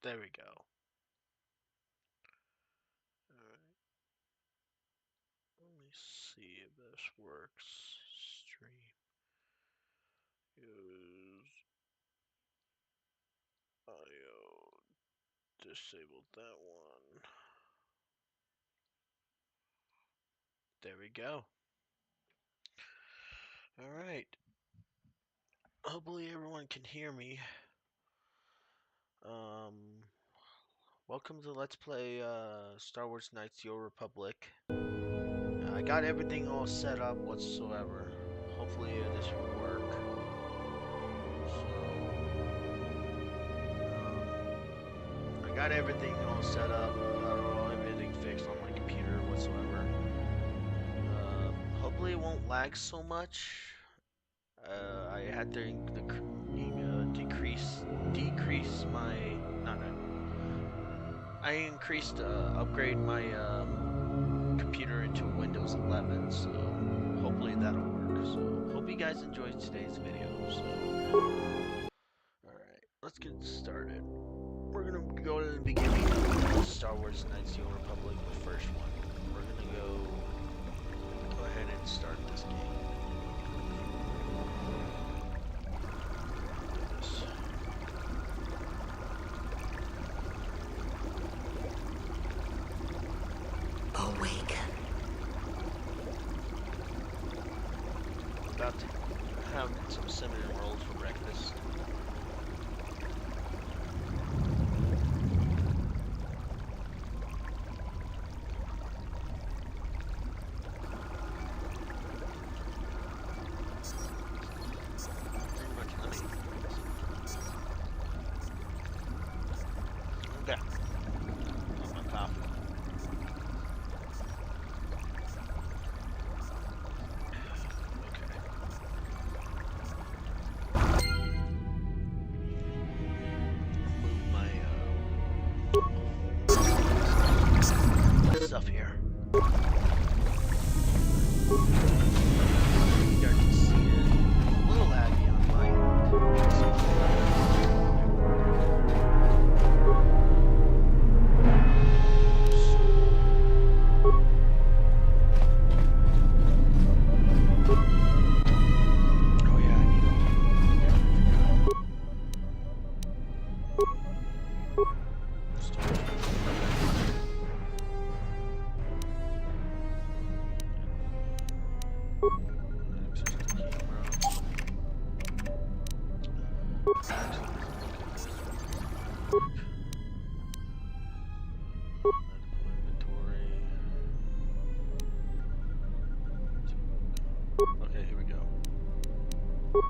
There we go. Alright. Let me see if this works. Stream. Use audio. Disabled that one. There we go. Alright. Hopefully everyone can hear me. Welcome to Let's Play Star Wars Knights of the Old Republic. I got everything all set up whatsoever. Hopefully this will work. So, I got everything all set up. Got everything fixed on my computer whatsoever. Hopefully it won't lag so much. I had to upgrade my computer into Windows 11, so hopefully that'll work. So hope you guys enjoyed today's video. So, alright, let's get started. We're gonna go to the beginning of Star Wars Knights of the Old Republic, the first one. We're gonna go ahead and start this game. Awaken. About to have some cinnamon rolls for breakfast. Okay. Got my coffee. Stuff here. You guys can see it. A little laggy on my end. Oh yeah, I need Okay, here we go.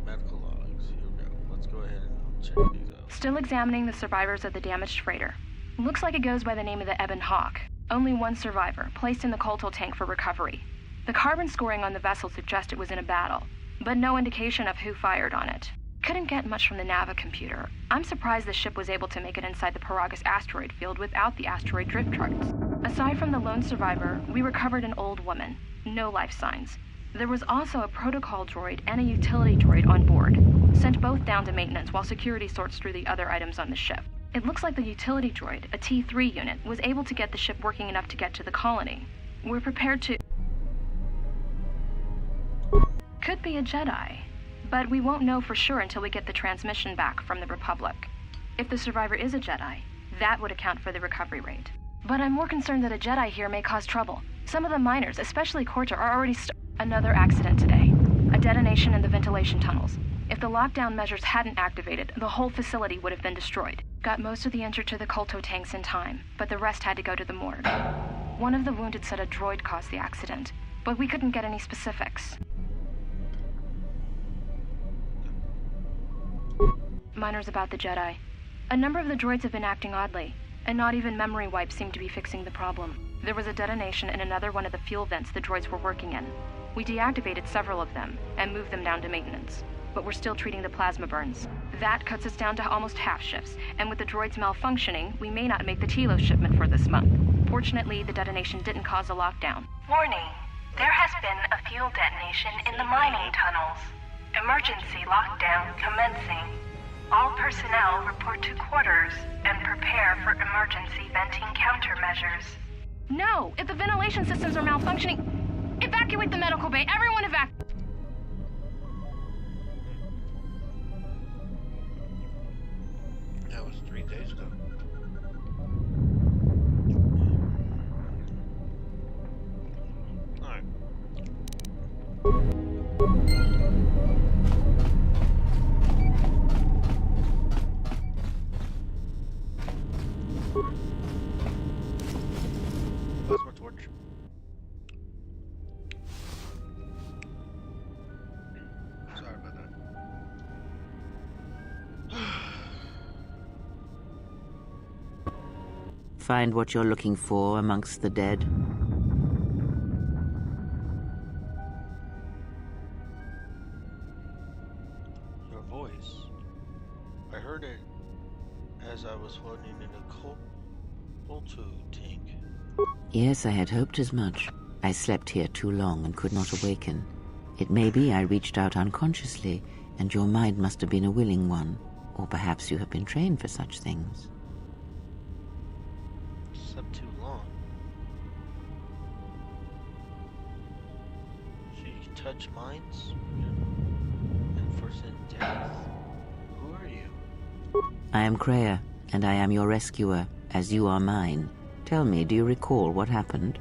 Medical logs. Here we go. Let's go ahead and check these out. Still examining the survivors of the damaged freighter. Looks like it goes by the name of the Ebon Hawk. Only one survivor, placed in the Kotor tank for recovery. The carbon scoring on the vessel suggests it was in a battle, but no indication of who fired on it. Couldn't get much from the Nava computer. I'm surprised the ship was able to make it inside the Paragus asteroid field without the asteroid drift charts. Aside from the lone survivor, we recovered an old woman. No life signs. There was also a protocol droid and a utility droid on board. Sent both down to maintenance while security sorts through the other items on the ship. It looks like the utility droid, a T3 unit, was able to get the ship working enough to get to the colony. We're prepared to... Could be a Jedi, but we won't know for sure until we get the transmission back from the Republic. If the survivor is a Jedi, that would account for the recovery rate. But I'm more concerned that a Jedi here may cause trouble. Some of the miners, especially Kotor, are already Another accident today. A detonation in the ventilation tunnels. If the lockdown measures hadn't activated, the whole facility would have been destroyed. Got most of the injured to the Kotor tanks in time, but the rest had to go to the morgue. One of the wounded said a droid caused the accident, but we couldn't get any specifics. Miners about the Jedi. A number of the droids have been acting oddly, and not even memory wipes seem to be fixing the problem. There was a detonation in another one of the fuel vents the droids were working in. We deactivated several of them and moved them down to maintenance, but we're still treating the plasma burns. That cuts us down to almost half shifts, and with the droids malfunctioning, we may not make the Tilo shipment for this month. Fortunately, the detonation didn't cause a lockdown. Warning, there has been a fuel detonation in the mining tunnels. Emergency lockdown commencing. All personnel report to quarters and prepare for emergency venting countermeasures. No! If the ventilation systems are malfunctioning, evacuate the medical bay. Everyone evacuate. That was 3 days ago. Alright. Plasma torch. Sorry about that. Find what you're looking for amongst the dead. Your voice. I heard it as I was floating in a Kotor tank. Yes, I had hoped as much. I slept here too long and could not awaken. It may be I reached out unconsciously, and your mind must have been a willing one. Or perhaps you have been trained for such things. Slept too long. So you can touch minds and foresend death. Who are you? I am Kreia, and I am your rescuer, as you are mine. Tell me, do you recall what happened?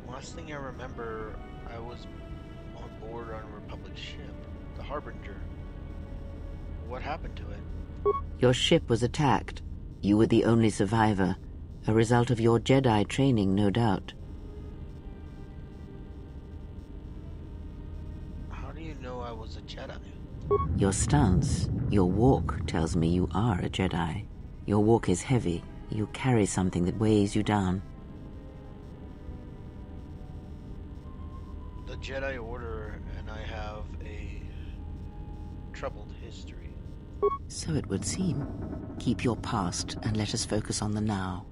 Last thing I remember, I was on board on a Republic ship, the Harbinger. What happened to it? Your ship was attacked. You were the only survivor, a result of your Jedi training, no doubt. How do you know I was a Jedi? Your stance, your walk tells me you are a Jedi. Your walk is heavy. You carry something that weighs you down. The Jedi Order and I have a troubled history. So it would seem. Keep your past and let us focus on the now.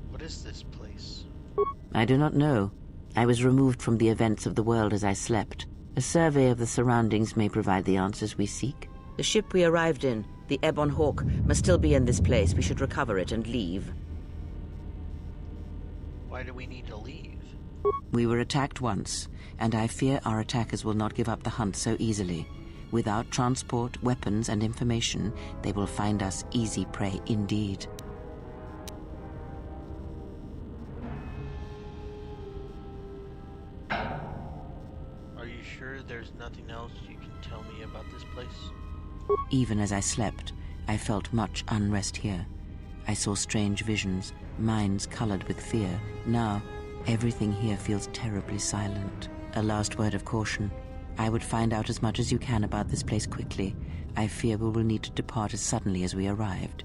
What is this place? I do not know. I was removed from the events of the world as I slept. A survey of the surroundings may provide the answers we seek. The ship we arrived in, the Ebon Hawk, must still be in this place. We should recover it and leave. Why do we need to leave? We were attacked once, and I fear our attackers will not give up the hunt so easily. Without transport, weapons, and information, they will find us easy prey indeed. Are you sure there's nothing else you can tell me about this place? Even as I slept, I felt much unrest here. I saw strange visions, minds colored with fear. Now, everything here feels terribly silent. A last word of caution. I would find out as much as you can about this place quickly. I fear we will need to depart as suddenly as we arrived.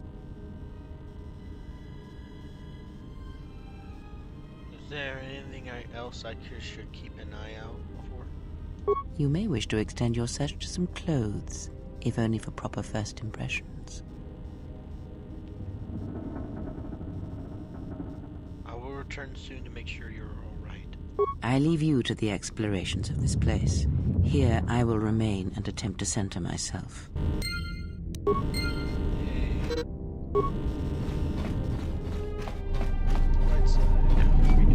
Is there anything else I should keep an eye out for? You may wish to extend your search to some clothes, if only for proper first impressions. I will return soon to make sure you're all right. I leave you to the explorations of this place. Here I will remain and attempt to center myself. Right side. Here we go.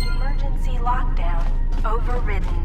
Emergency lockdown overridden.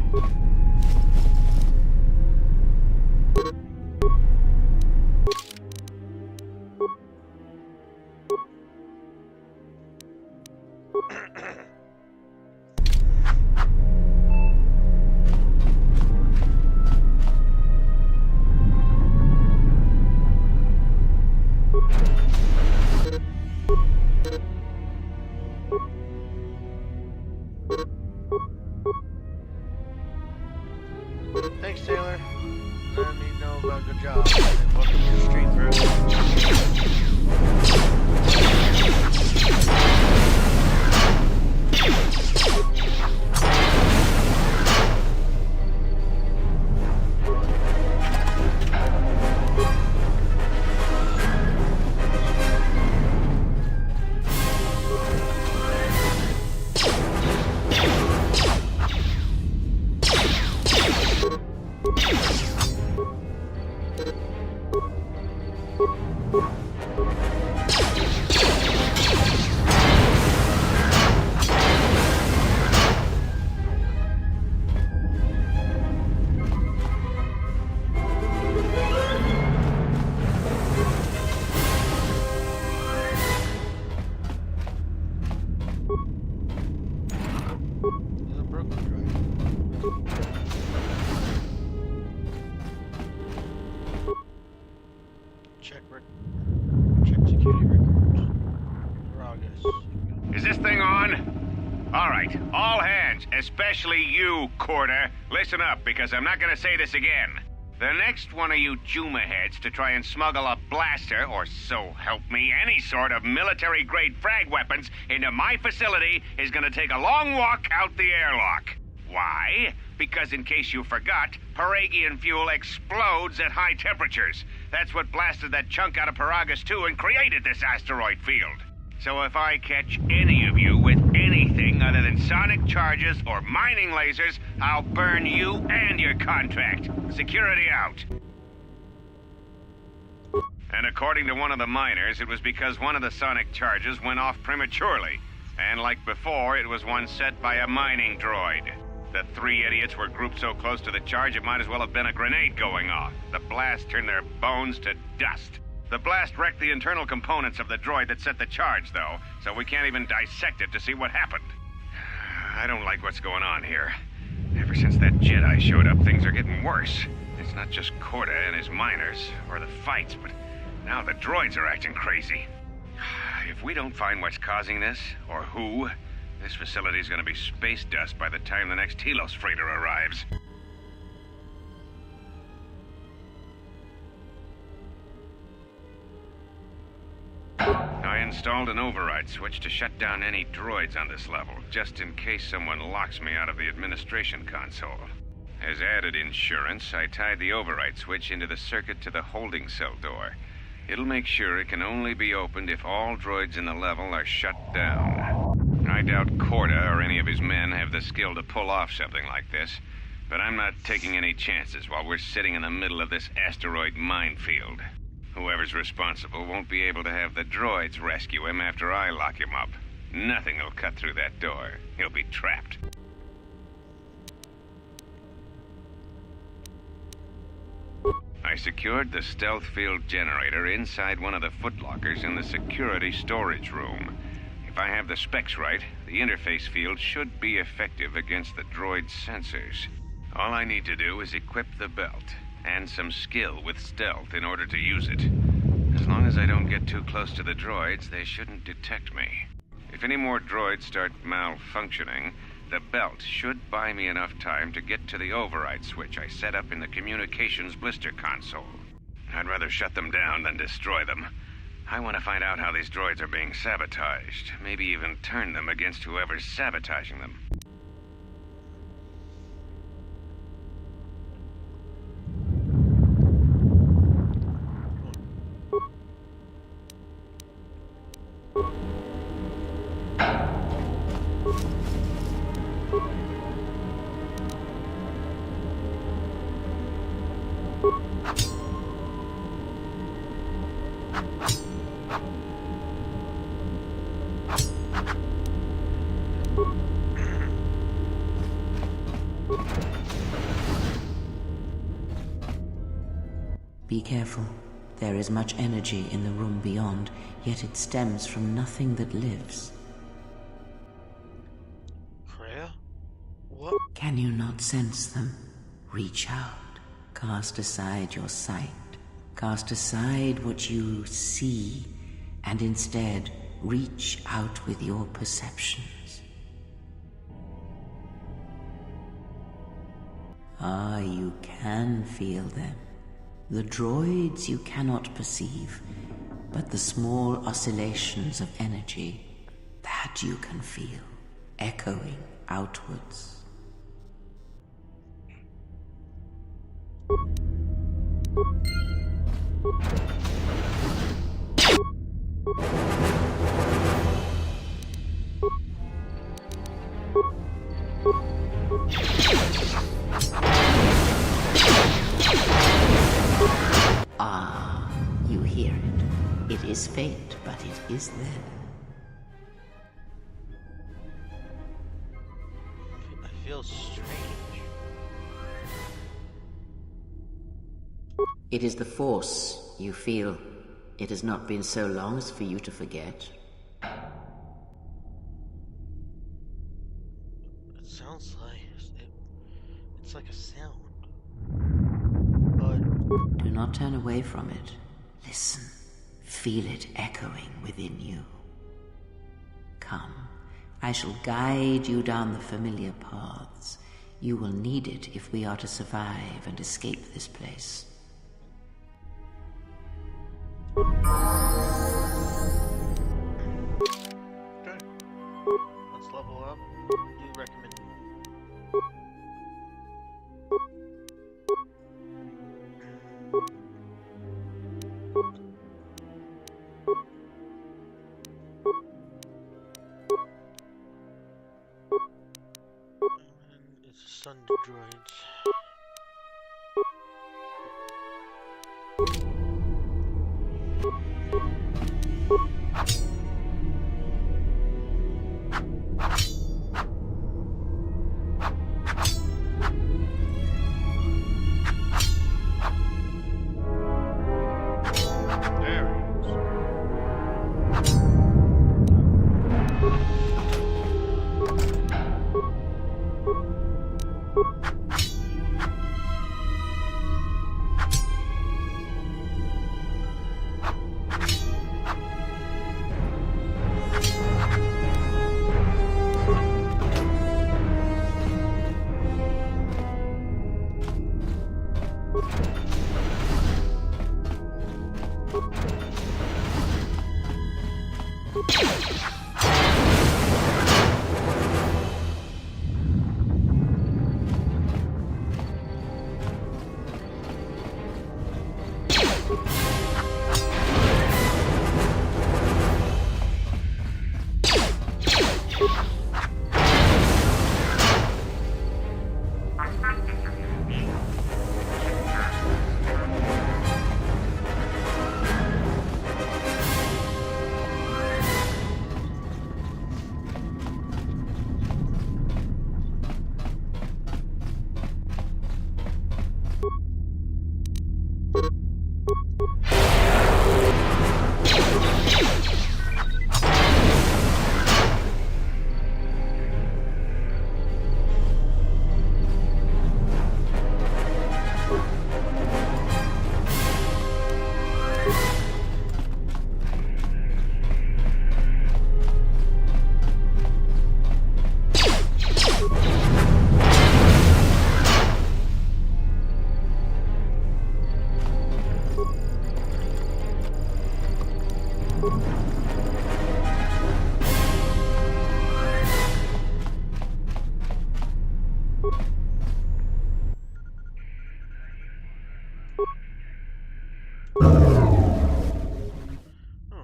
Thanks, Taylor. Let me know about the job. And welcome to the stream, bro. Is this thing on? All right, all hands, especially you, Kotor. Listen up, because I'm not gonna say this again. The next one of you Juma heads to try and smuggle a blaster, or so help me, any sort of military-grade frag weapons into my facility is gonna take a long walk out the airlock. Why? Because in case you forgot, Paragian fuel explodes at high temperatures. That's what blasted that chunk out of Paragus 2 and created this asteroid field. So if I catch any of you with anything other than sonic charges or mining lasers, I'll burn you and your contract. Security out. And according to one of the miners, it was because one of the sonic charges went off prematurely. And like before, it was one set by a mining droid. The three idiots were grouped so close to the charge it might as well have been a grenade going off. The blast turned their bones to dust. The blast wrecked the internal components of the droid that set the charge, though, so we can't even dissect it to see what happened. I don't like what's going on here. Ever since that Jedi showed up, things are getting worse. It's not just Kotor and his miners, or the fights, but now the droids are acting crazy. If we don't find what's causing this, or who, this facility's gonna be space dust by the time the next Telos freighter arrives. I installed an override switch to shut down any droids on this level, just in case someone locks me out of the administration console. As added insurance, I tied the override switch into the circuit to the holding cell door. It'll make sure it can only be opened if all droids in the level are shut down. I doubt Kotor or any of his men have the skill to pull off something like this, but I'm not taking any chances while we're sitting in the middle of this asteroid minefield. Whoever's responsible won't be able to have the droids rescue him after I lock him up. Nothing will cut through that door. He'll be trapped. I secured the stealth field generator inside one of the footlockers in the security storage room. If I have the specs right, the interface field should be effective against the droid's sensors. All I need to do is equip the belt, and some skill with stealth in order to use it. As long as I don't get too close to the droids, they shouldn't detect me. If any more droids start malfunctioning, the belt should buy me enough time to get to the override switch I set up in the communications blister console. I'd rather shut them down than destroy them. I want to find out how these droids are being sabotaged, maybe even turn them against whoever's sabotaging them. Be careful. There is much energy in the room beyond, yet it stems from nothing that lives. Freya? What? Can you not sense them? Reach out. Cast aside your sight. Cast aside what you see, and instead reach out with your perceptions. Ah, you can feel them. The droids you cannot perceive, but the small oscillations of energy, that you can feel, echoing outwards. Ah, you hear it. It is faint, but it is there. I feel strange. It is the Force, you feel. It has not been so long as for you to forget. It sounds like... It's like a sound. But... Do not turn away from it. Listen. Feel it echoing within you. Come. I shall guide you down the familiar paths. You will need it if we are to survive and escape this place. Okay. Let's level up. Do you recommend? And it's sun droids.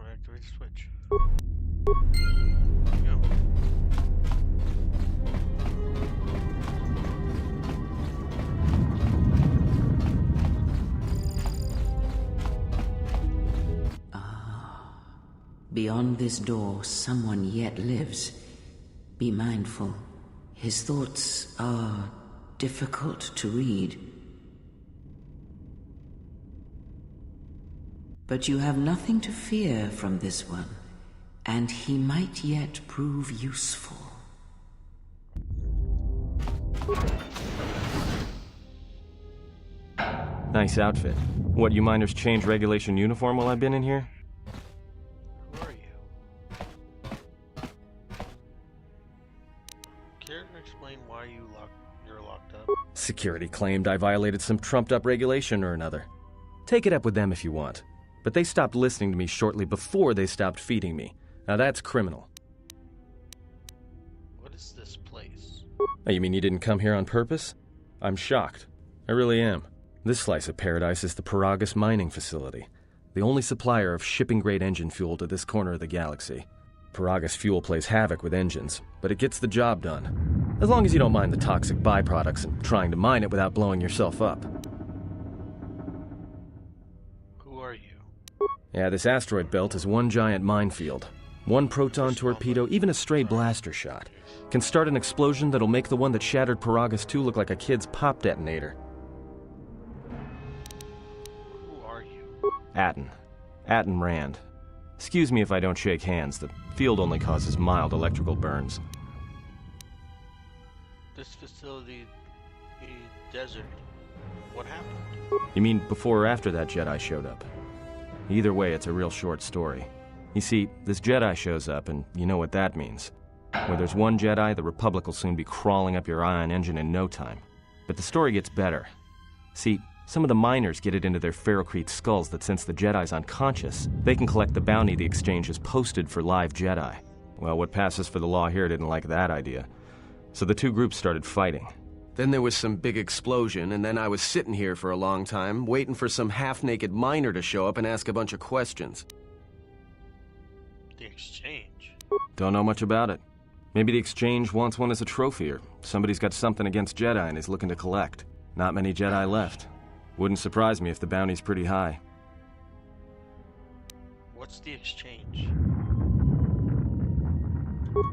Activate the switch. Go. Beyond this door, someone yet lives. Be mindful. His thoughts are difficult to read. But you have nothing to fear from this one, and he might yet prove useful. Nice outfit. What, you miners change regulation uniform while I've been in here? Who are you? Care to explain why you're locked up? Security claimed I violated some trumped-up regulation or another. Take it up with them if you want. But they stopped listening to me shortly before they stopped feeding me. Now that's criminal. What is this place? Oh, you mean you didn't come here on purpose? I'm shocked. I really am. This slice of paradise is the Paragus mining facility, the only supplier of shipping-grade engine fuel to this corner of the galaxy. Paragus fuel plays havoc with engines, but it gets the job done. As long as you don't mind the toxic byproducts and trying to mine it without blowing yourself up. Who are you? Yeah, this asteroid belt is one giant minefield. One proton torpedo, even a stray blaster shot, can start an explosion that'll make the one that shattered Paragus 2 look like a kid's pop detonator. Who are you? Atten Rand. Excuse me if I don't shake hands, the field only causes mild electrical burns. This facility, the desert. What happened? You mean before or after that Jedi showed up? Either way, it's a real short story. You see, this Jedi shows up, and you know what that means. Where there's one Jedi, the Republic will soon be crawling up your ion engine in no time. But the story gets better. See, some of the miners get it into their ferrocrete skulls that since the Jedi's unconscious, they can collect the bounty the exchange has posted for live Jedi. Well, what passes for the law here didn't like that idea. So the two groups started fighting. Then there was some big explosion, and then I was sitting here for a long time, waiting for some half-naked miner to show up and ask a bunch of questions. The exchange? Don't know much about it. Maybe the exchange wants one as a trophy, or somebody's got something against Jedi and is looking to collect. Not many Jedi left. Wouldn't surprise me if the bounty's pretty high. What's the exchange?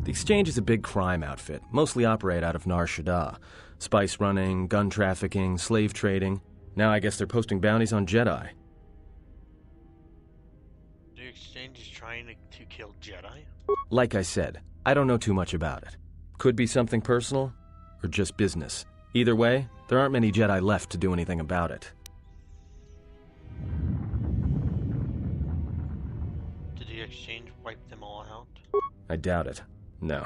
The exchange is a big crime outfit, mostly operate out of Nar Shaddaa. Spice running, gun trafficking, slave trading. Now I guess they're posting bounties on Jedi. The exchange is trying to kill Jedi? Like I said, I don't know too much about it. Could be something personal, or just business. Either way, there aren't many Jedi left to do anything about it. Did the exchange wipe them all out? I doubt it. No.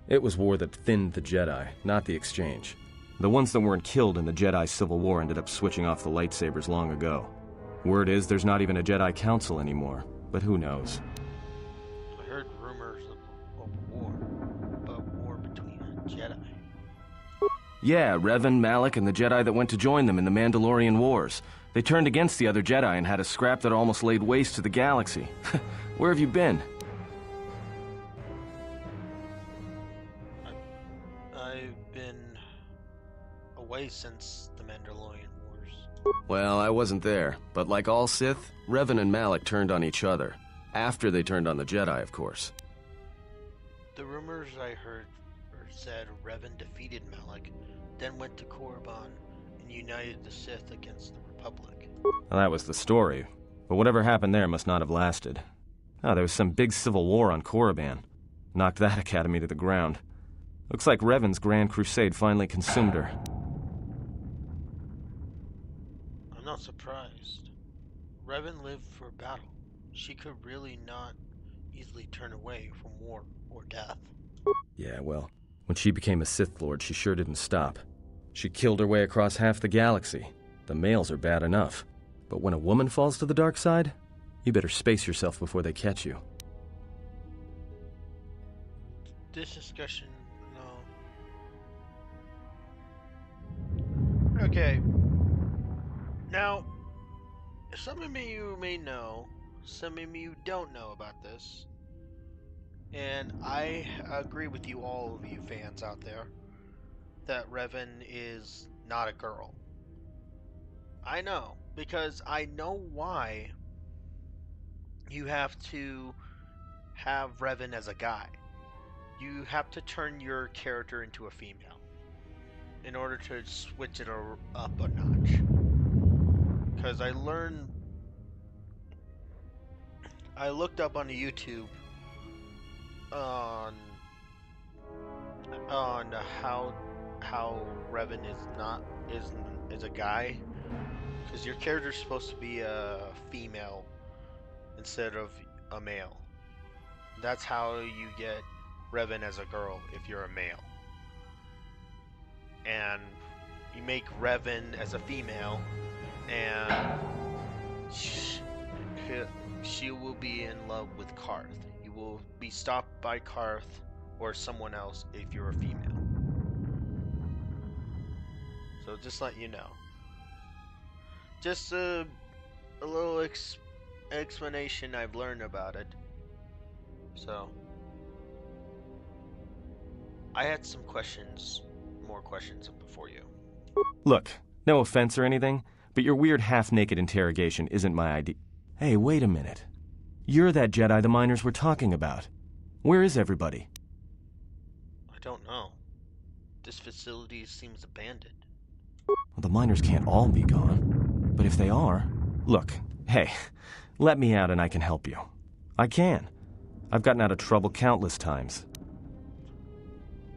It was war that thinned the Jedi, not the exchange. The ones that weren't killed in the Jedi Civil War ended up switching off the lightsabers long ago. Word is there's not even a Jedi Council anymore, but who knows? I heard rumors of a war between Jedi. Yeah, Revan, Malak, and the Jedi that went to join them in the Mandalorian Wars. They turned against the other Jedi and had a scrap that almost laid waste to the galaxy. Where have you been? I've been away since the Mandalorian Wars. Well, I wasn't there, but like all Sith, Revan and Malak turned on each other. After they turned on the Jedi, of course. The rumors I heard said Revan defeated Malak, then went to Korriban and united the Sith against the Republic. Well, that was the story, but whatever happened there must not have lasted. Oh, there was some big civil war on Korriban. Knocked that academy to the ground. Looks like Revan's Grand Crusade finally consumed her. I'm not surprised. Revan lived for battle. She could really not easily turn away from war or death. Yeah, well, when she became a Sith Lord, she sure didn't stop. She killed her way across half the galaxy. The males are bad enough. But when a woman falls to the dark side, you better space yourself before they catch you. This discussion, no. Okay. Now, some of you may know, some of you don't know about this. And I agree with you, all of you fans out there, that Revan is not a girl. I know, because I know why you have to have Revan as a guy. You have to turn your character into a female in order to switch it up a notch. Because I looked up on YouTube on how Revan is a guy, because your character's supposed to be a female instead of a male. That's how you get Revan as a girl if you're a male. And you make Revan as a female, and she will be in love with Karth. You will be stopped by Karth or someone else if you're a female. So just let you know. Just a little explanation I've learned about it. So I had some questions, more questions for you. Look, no offense or anything, but your weird half-naked interrogation isn't my idea. Hey, wait a minute. You're that Jedi the miners were talking about. Where is everybody? I don't know. This facility seems abandoned. Well, the miners can't all be gone. But if they are... Look, hey, let me out and I can help you. I can. I've gotten out of trouble countless times.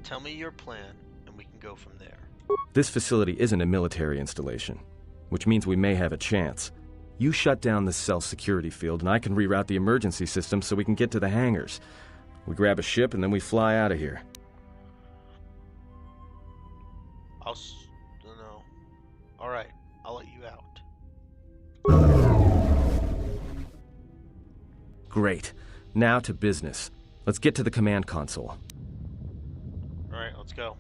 Tell me your plan, and we can go from there. This facility isn't a military installation, which means we may have a chance. You shut down the self-security field, and I can reroute the emergency system so we can get to the hangars. We grab a ship and then we fly out of here. No. Alright, I'll let you out. Great. Now to business. Let's get to the command console. Alright, let's go.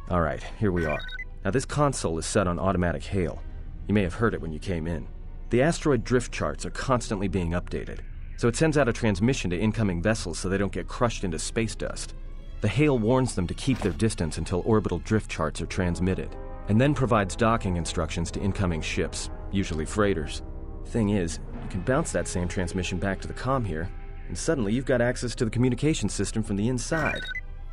Alright, here we are. Now this console is set on automatic hail. You may have heard it when you came in. The asteroid drift charts are constantly being updated, so it sends out a transmission to incoming vessels so they don't get crushed into space dust. The hail warns them to keep their distance until orbital drift charts are transmitted, and then provides docking instructions to incoming ships, usually freighters. Thing is, you can bounce that same transmission back to the comm here, and suddenly you've got access to the communication system from the inside.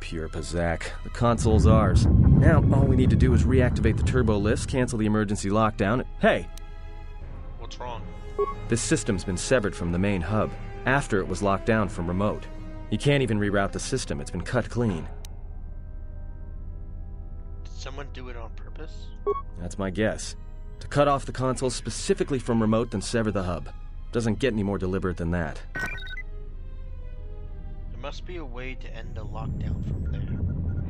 Pure Pazak. The console's ours. Now, all we need to do is reactivate the turbo lifts, cancel the emergency lockdown. Hey! What's wrong? This system's been severed from the main hub, after it was locked down from remote. You can't even reroute the system, it's been cut clean. Did someone do it on purpose? That's my guess. To cut off the console specifically from remote, then sever the hub. Doesn't get any more deliberate than that. There must be a way to end the lockdown from there.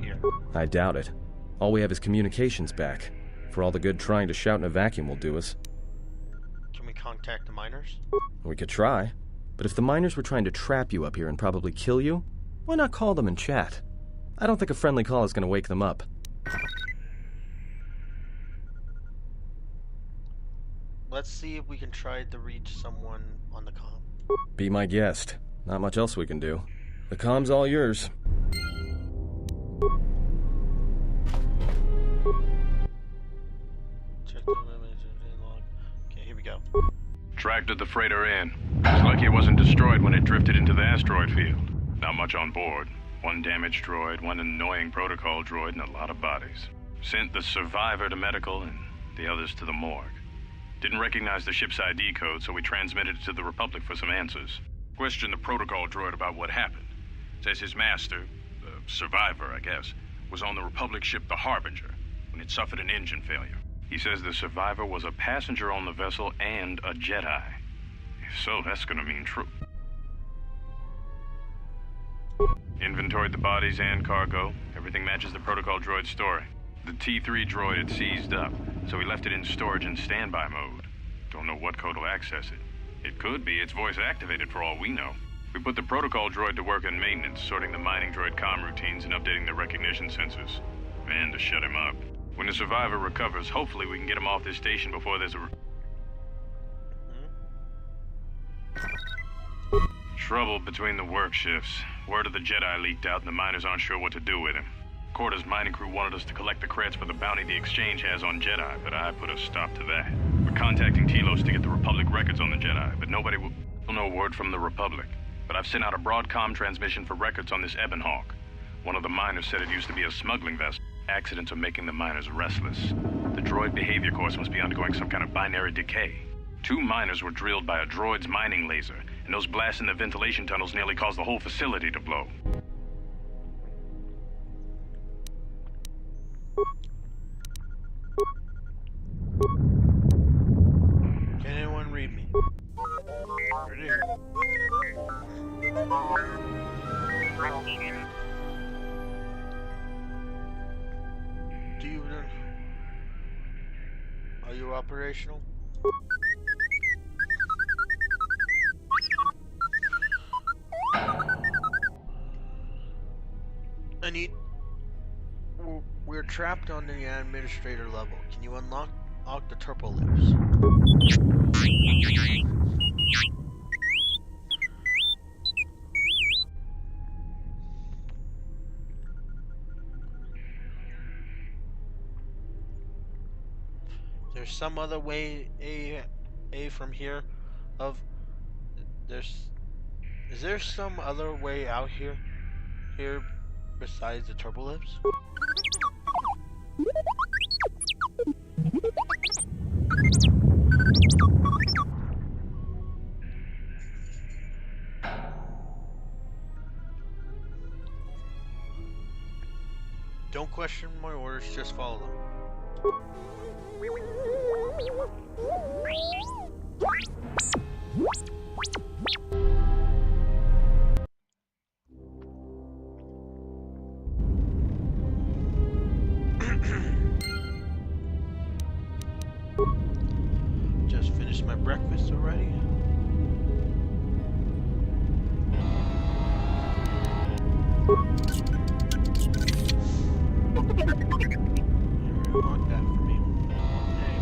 Here. I doubt it. All we have is communications back. For all the good trying to shout in a vacuum will do us. Can we contact the miners? We could try. But if the miners were trying to trap you up here and probably kill you, why not call them and chat? I don't think a friendly call is going to wake them up. Let's see if we can try to reach someone on the comm. Be my guest. Not much else we can do. The comm's all yours. Check the log. Okay, here we go. Tracted the freighter in. It's lucky it wasn't destroyed when it drifted into the asteroid field. Not much on board. One damaged droid, one annoying protocol droid, and a lot of bodies. Sent the survivor to medical and the others to the morgue. Didn't recognize the ship's ID code, so we transmitted it to the Republic for some answers. Questioned the protocol droid about what happened. Says his master, the survivor, I guess, was on the Republic ship the Harbinger when it suffered an engine failure. He says the survivor was a passenger on the vessel and a Jedi. If so, that's gonna mean true. Inventoried the bodies and cargo. Everything matches the protocol droid's story. The T3 droid had seized up, so we left it in storage and standby mode. Don't know what code will access it. It could be it's voice activated for all we know. We put the protocol droid to work in maintenance, sorting the mining droid comm routines and updating the recognition sensors. And to shut him up. When the survivor recovers, hopefully we can get him off this station before there's a... Trouble between the work shifts. Word of the Jedi leaked out and the miners aren't sure what to do with him. Kotor's mining crew wanted us to collect the credits for the bounty the Exchange has on Jedi, but I put a stop to that. We're contacting Telos to get the Republic records on the Jedi, but nobody will... No word from the Republic. But I've sent out a broadcom transmission for records on this Ebon Hawk. One of the miners said it used to be a smuggling vessel. Accidents are making the miners restless. The droid behavior course must be undergoing some kind of binary decay. 2 miners were drilled by a droid's mining laser, and those blasts in the ventilation tunnels nearly caused the whole facility to blow. Can anyone read me? Right here. Are you operational? I need... We're trapped on the administrator level. Can you unlock the turbo lifts? There's some other way a from here is there some other way out here besides the turbo lifts? Don't question my orders, just follow them. Just finished my breakfast already. Unlock that for me. Hey.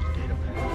Computer droids.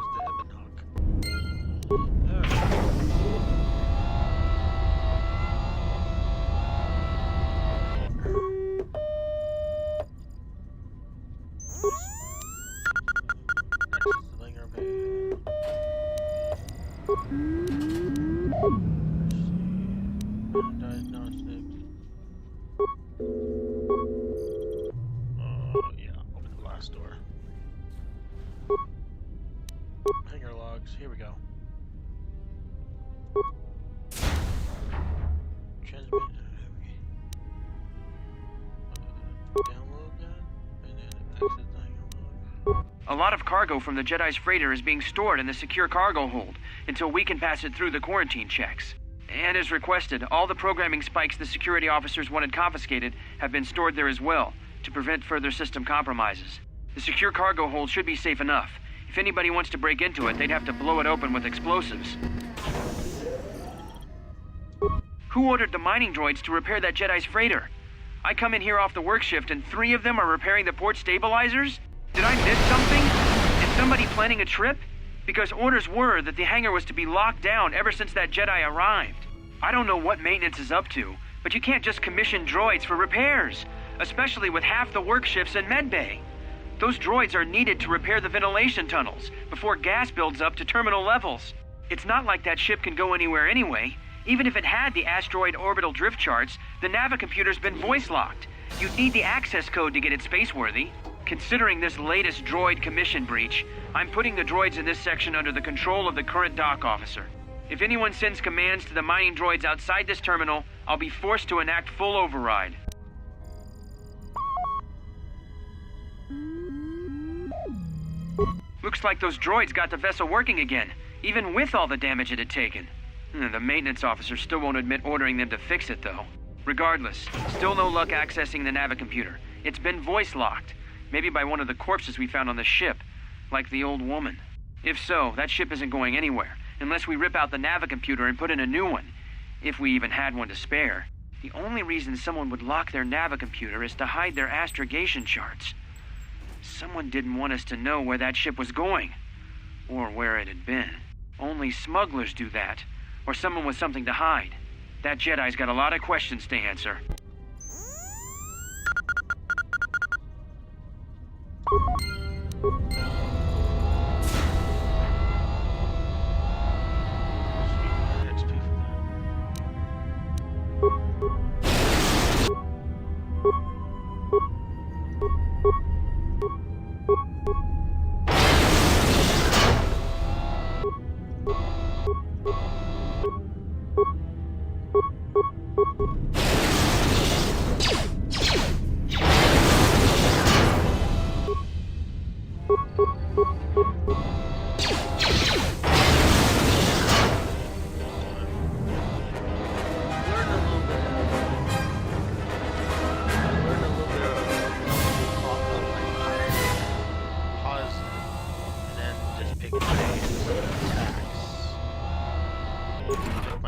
There's the Ebon Hawk. logs. Here we go. Transmit. Download that, and then exit dialogue. A lot of cargo from the Jedi's freighter is being stored in the secure cargo hold until we can pass it through the quarantine checks. And as requested, all the programming spikes the security officers wanted confiscated have been stored there as well, to prevent further system compromises. The secure cargo hold should be safe enough. If anybody wants to break into it, they'd have to blow it open with explosives. Who ordered the mining droids to repair that Jedi's freighter? I come in here off the work shift and 3 of them are repairing the port stabilizers? Did I miss something? Is somebody planning a trip? Because orders were that the hangar was to be locked down ever since that Jedi arrived. I don't know what maintenance is up to, but you can't just commission droids for repairs, especially with half the work shifts in medbay. Those droids are needed to repair the ventilation tunnels before gas builds up to terminal levels. It's not like that ship can go anywhere anyway. Even if it had the asteroid orbital drift charts, the navicomputer's been voice-locked. You'd need the access code to get it spaceworthy. Considering this latest droid commission breach, I'm putting the droids in this section under the control of the current dock officer. If anyone sends commands to the mining droids outside this terminal, I'll be forced to enact full override. Looks like those droids got the vessel working again, even with all the damage it had taken. The maintenance officer still won't admit ordering them to fix it, though. Regardless, still no luck accessing the navicomputer. It's been voice-locked. Maybe by one of the corpses we found on the ship, like the old woman. If so, that ship isn't going anywhere, unless we rip out the navicomputer and put in a new one, if we even had one to spare. The only reason someone would lock their navicomputer is to hide their astrogation charts. Someone didn't want us to know where that ship was going, or where it had been. Only smugglers do that, or someone with something to hide. That Jedi's got a lot of questions to answer.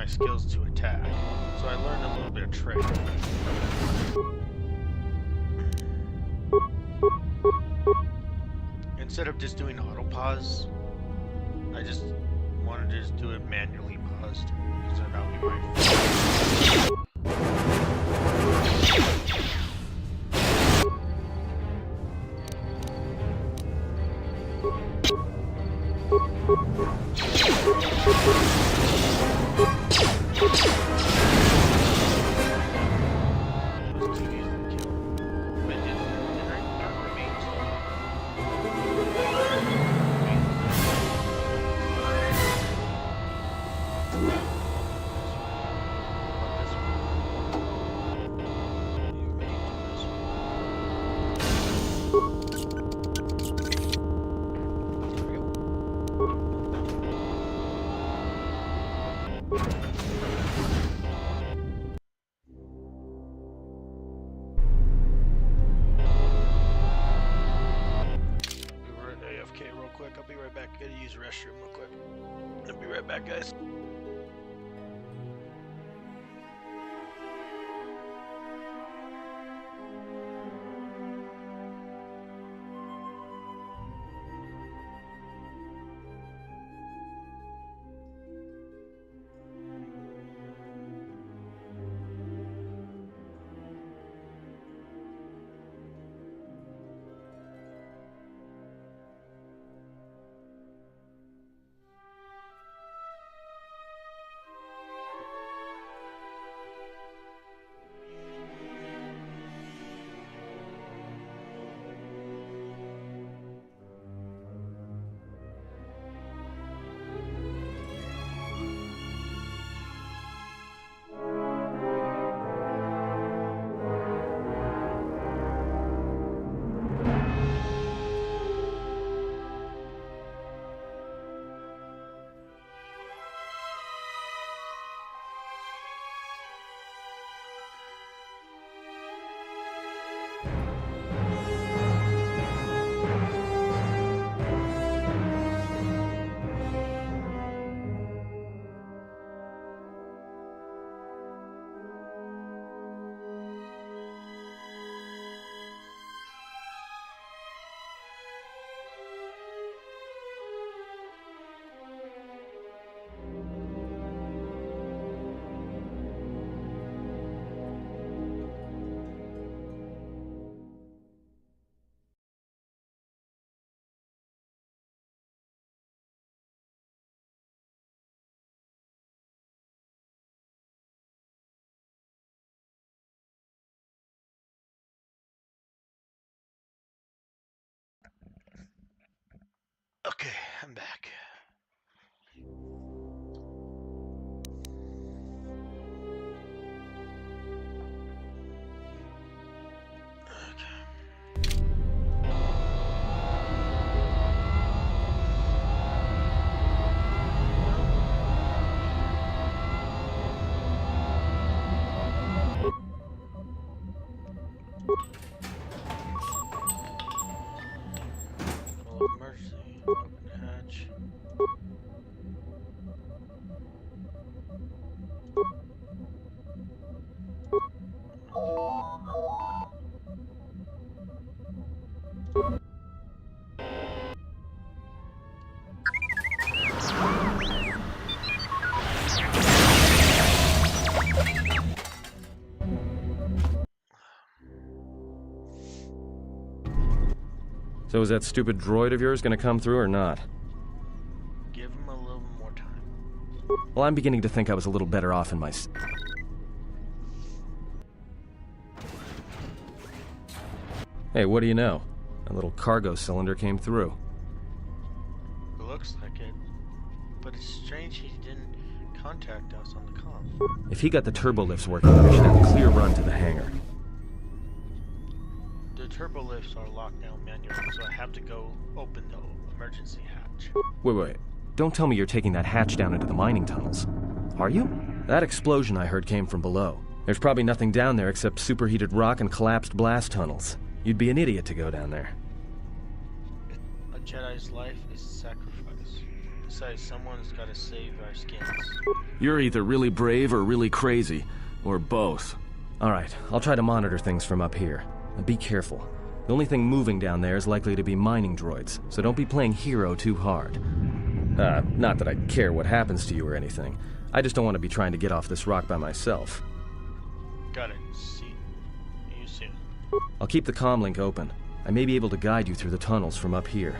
Skills to attack, so I learned a little bit of trick. Instead of just doing auto pause, I just wanted to just do it manually paused, because then that would be my I'll be right back. I gotta use the restroom real quick. I'll be right back, guys. Okay, I'm back. Mercy, open hatch. So is that stupid droid of yours gonna come through or not? Give him a little more time. Well, I'm beginning to think I was a little better off in my... Hey, what do you know? A little cargo cylinder came through. It looks like it. But it's strange he didn't contact us on the comm. If he got the turbo lifts working, we should have a clear run to the hangar. The turbo lifts are locked down manually, so I have to go open the emergency hatch. Wait. Don't tell me you're taking that hatch down into the mining tunnels. Are you? That explosion I heard came from below. There's probably nothing down there except superheated rock and collapsed blast tunnels. You'd be an idiot to go down there. A Jedi's life is a sacrifice. Besides, someone's gotta save our skins. You're either really brave or really crazy, or both. Alright, I'll try to monitor things from up here. And be careful. The only thing moving down there is likely to be mining droids, so don't be playing hero too hard. Not that I care what happens to you or anything. I just don't want to be trying to get off this rock by myself. Got it. See you soon. I'll keep the comm link open. I may be able to guide you through the tunnels from up here.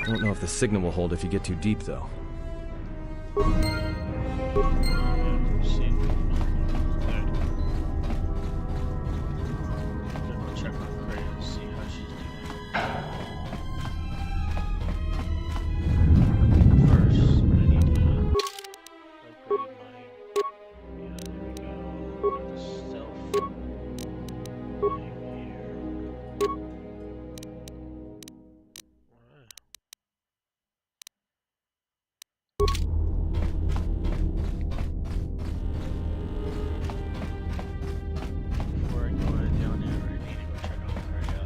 Don't know if the signal will hold if you get too deep, though. See you. Good. I'm gonna check on Cray and see how she's doing. First, I need to upgrade my... Yeah, there we go. The stealth thing here. Alright. Before I go down there, I need to go check on Freya.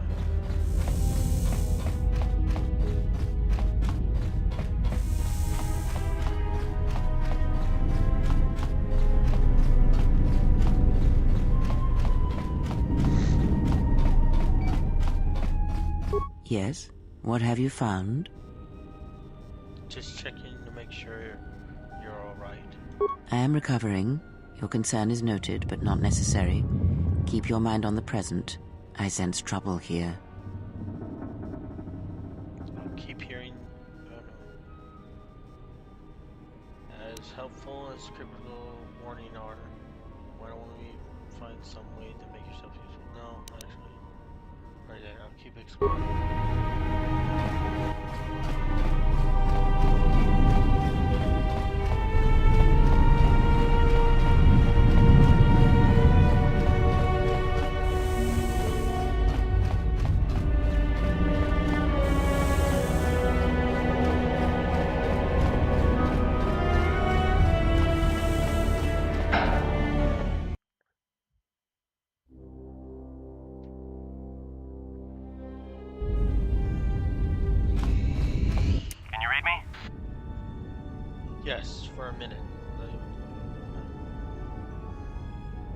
Yes? What have you found? Just checking to make sure you're alright. I am recovering. Your concern is noted, but not necessary. Keep your mind on the present. I sense trouble here. I'll keep hearing, I don't know. As helpful as scriptural warning are, why don't we find some way to make yourself useful? No, actually. Right there, I'll keep exploring. Yes, for a minute.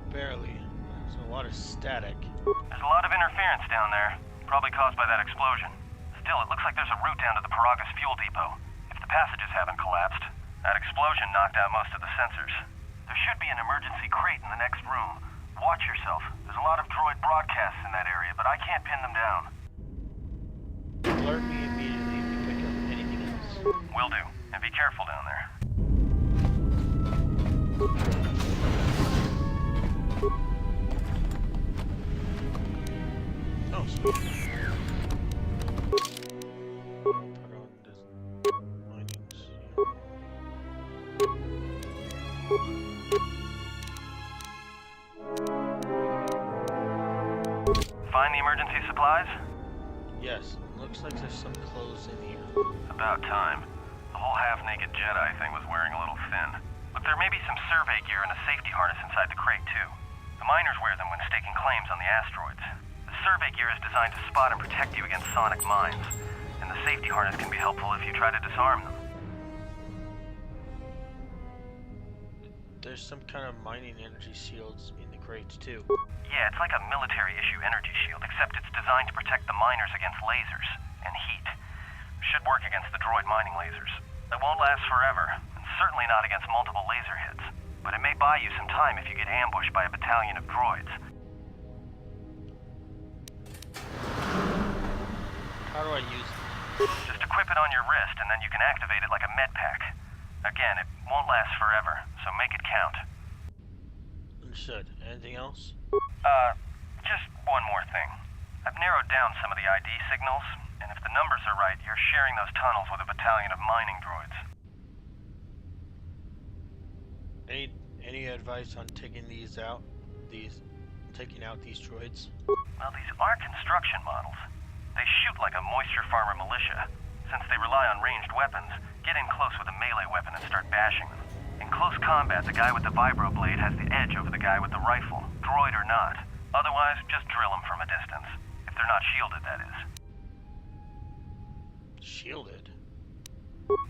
Barely. There's a lot of static. There's a lot of interference down there, probably caused by that explosion. Still, it looks like there's a route down to the Paragus fuel depot. If the passages haven't collapsed, that explosion knocked out most of the sensors. There should be an emergency crate in the next room. Watch yourself. There's a lot of droid broadcasts in that area, but I can't pin them down. Alert me immediately if you pick up anything else. Will do. And be careful down there. Oh, sweet. Put on this. Looks like there's some clothes in here. About time. The whole half-naked Jedi thing was wearing a little thin. Look, there may be some survey gear and a safety harness inside the crate, too. The miners wear them when staking claims on the asteroids. The survey gear is designed to spot and protect you against sonic mines, and the safety harness can be helpful if you try to disarm them. There's some kind of mining energy shields in the crates, too. Yeah, it's like a military-issue energy shield, except it's designed to protect the miners against lasers and heat. Should work against the droid mining lasers. It won't last forever, and certainly not against multiple laser hits. But it may buy you some time if you get ambushed by a battalion of droids. How do I use it? Just equip it on your wrist, and then you can activate it like a med pack. Again, it won't last forever, so make it count. Understood. Anything else? Just one more thing. I've narrowed down some of the ID signals, and if the numbers are right, you're sharing those tunnels with a battalion of mining droids. Any advice on taking these out? Taking out these droids? Well, these are construction models. They shoot like a moisture farmer militia. Since they rely on ranged weapons, get in close with a melee weapon and start bashing them. In close combat, the guy with the vibro blade has the edge over the guy with the rifle, droid or not. Otherwise, just drill them from a distance. If they're not shielded, that is. Shielded?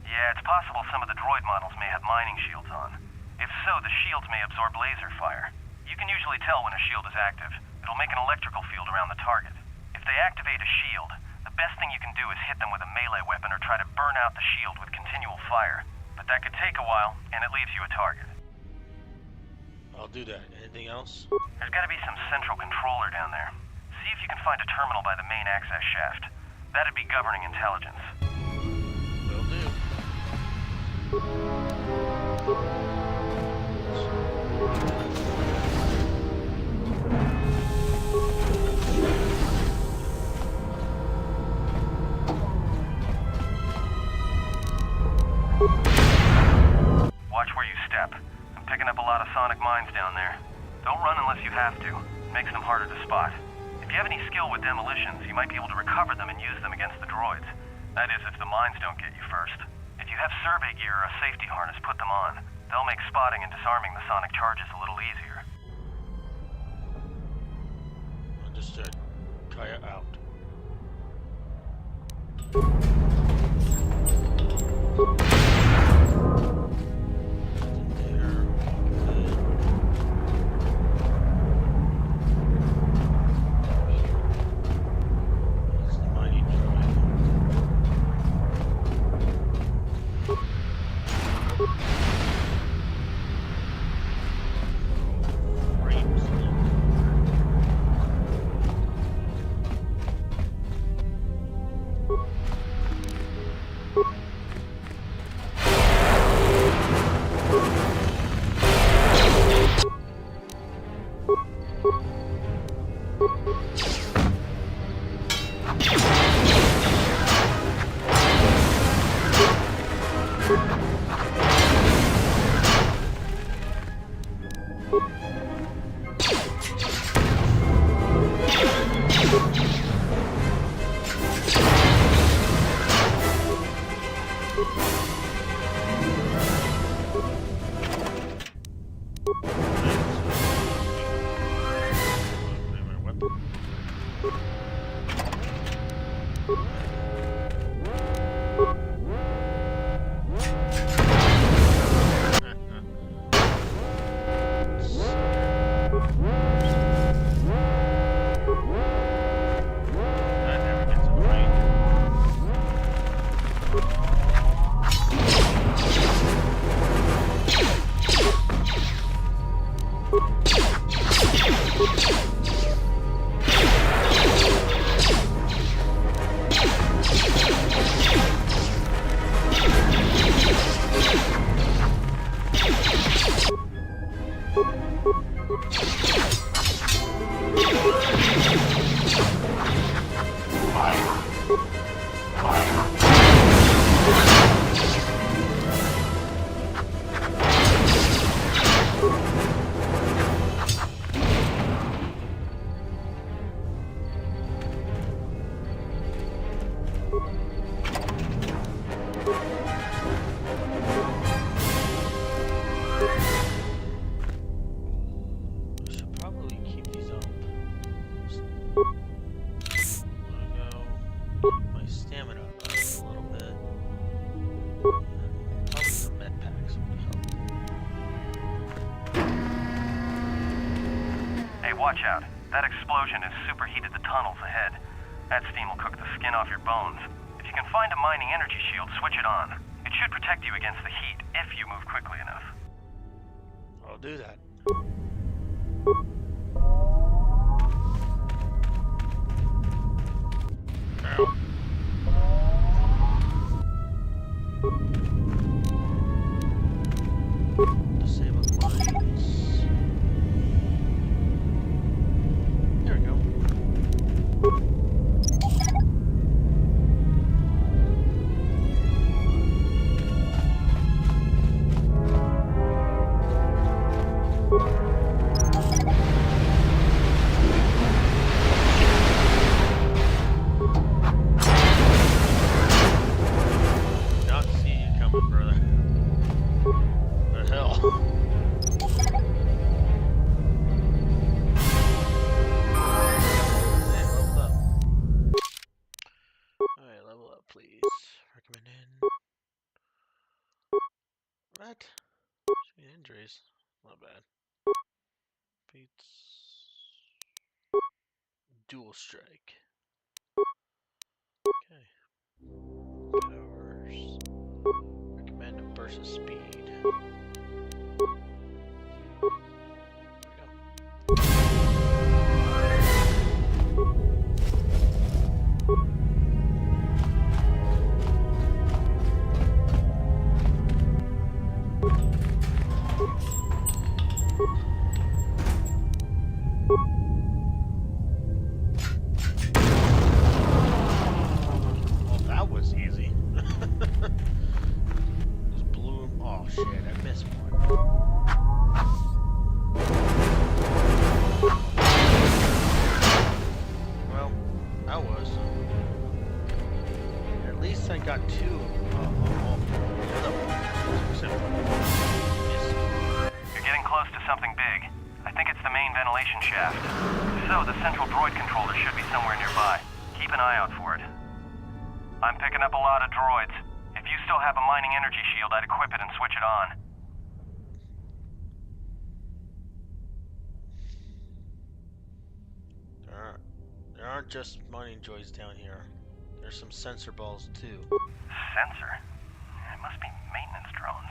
Yeah, it's possible some of the droid models may have mining shields on. If so, the shields may absorb laser fire. You can usually tell when a shield is active. It'll make an electrical field around the target. If they activate a shield, the best thing you can do is hit them with a melee weapon or try to burn out the shield with continual fire. But that could take a while, and it leaves you a target. I'll do that. Anything else? There's gotta be some central controller down there. See if you can find a terminal by the main access shaft. That'd be governing intelligence. Will do. Watch where you step. I'm picking up a lot of sonic mines down there. Don't run unless you have to. It makes them harder to spot. If you have any skill with demolitions, you might be able to recover them and use them against the droids. That is, if the mines don't get you first. If you have survey gear or a safety harness, put them on. They'll make spotting and disarming the sonic charges a little easier. Understood. Kaya out. Probably some med packs would help. Hey, watch out. That explosion has superheated the tunnels ahead. That steam will cook the skin off your bones. If you can find a mining energy shield, switch it on. It should protect you against the heat if you move quickly enough. I'll do that. Disable mines. There we go. Not see you coming, brother. The hell? Hey, leveled up. Alright, level up, please. Recommended. What? Should be injuries. Not bad. Beats. Dual strike. Okay. Powers. Recommended versus speed. There we go. Well, that was easy. Just blew him. Oh shit, I missed one. Well, that was. At least I got two. You're getting close to something big. I think it's the main ventilation shaft. So the central droid controller should be somewhere nearby. Keep an eye out for it. I'm picking up a lot of droids. If you still have a mining energy shield, I'd equip it and switch it on. There aren't just mining droids down here. There's some sensor balls too. Sensor? It must be maintenance drones.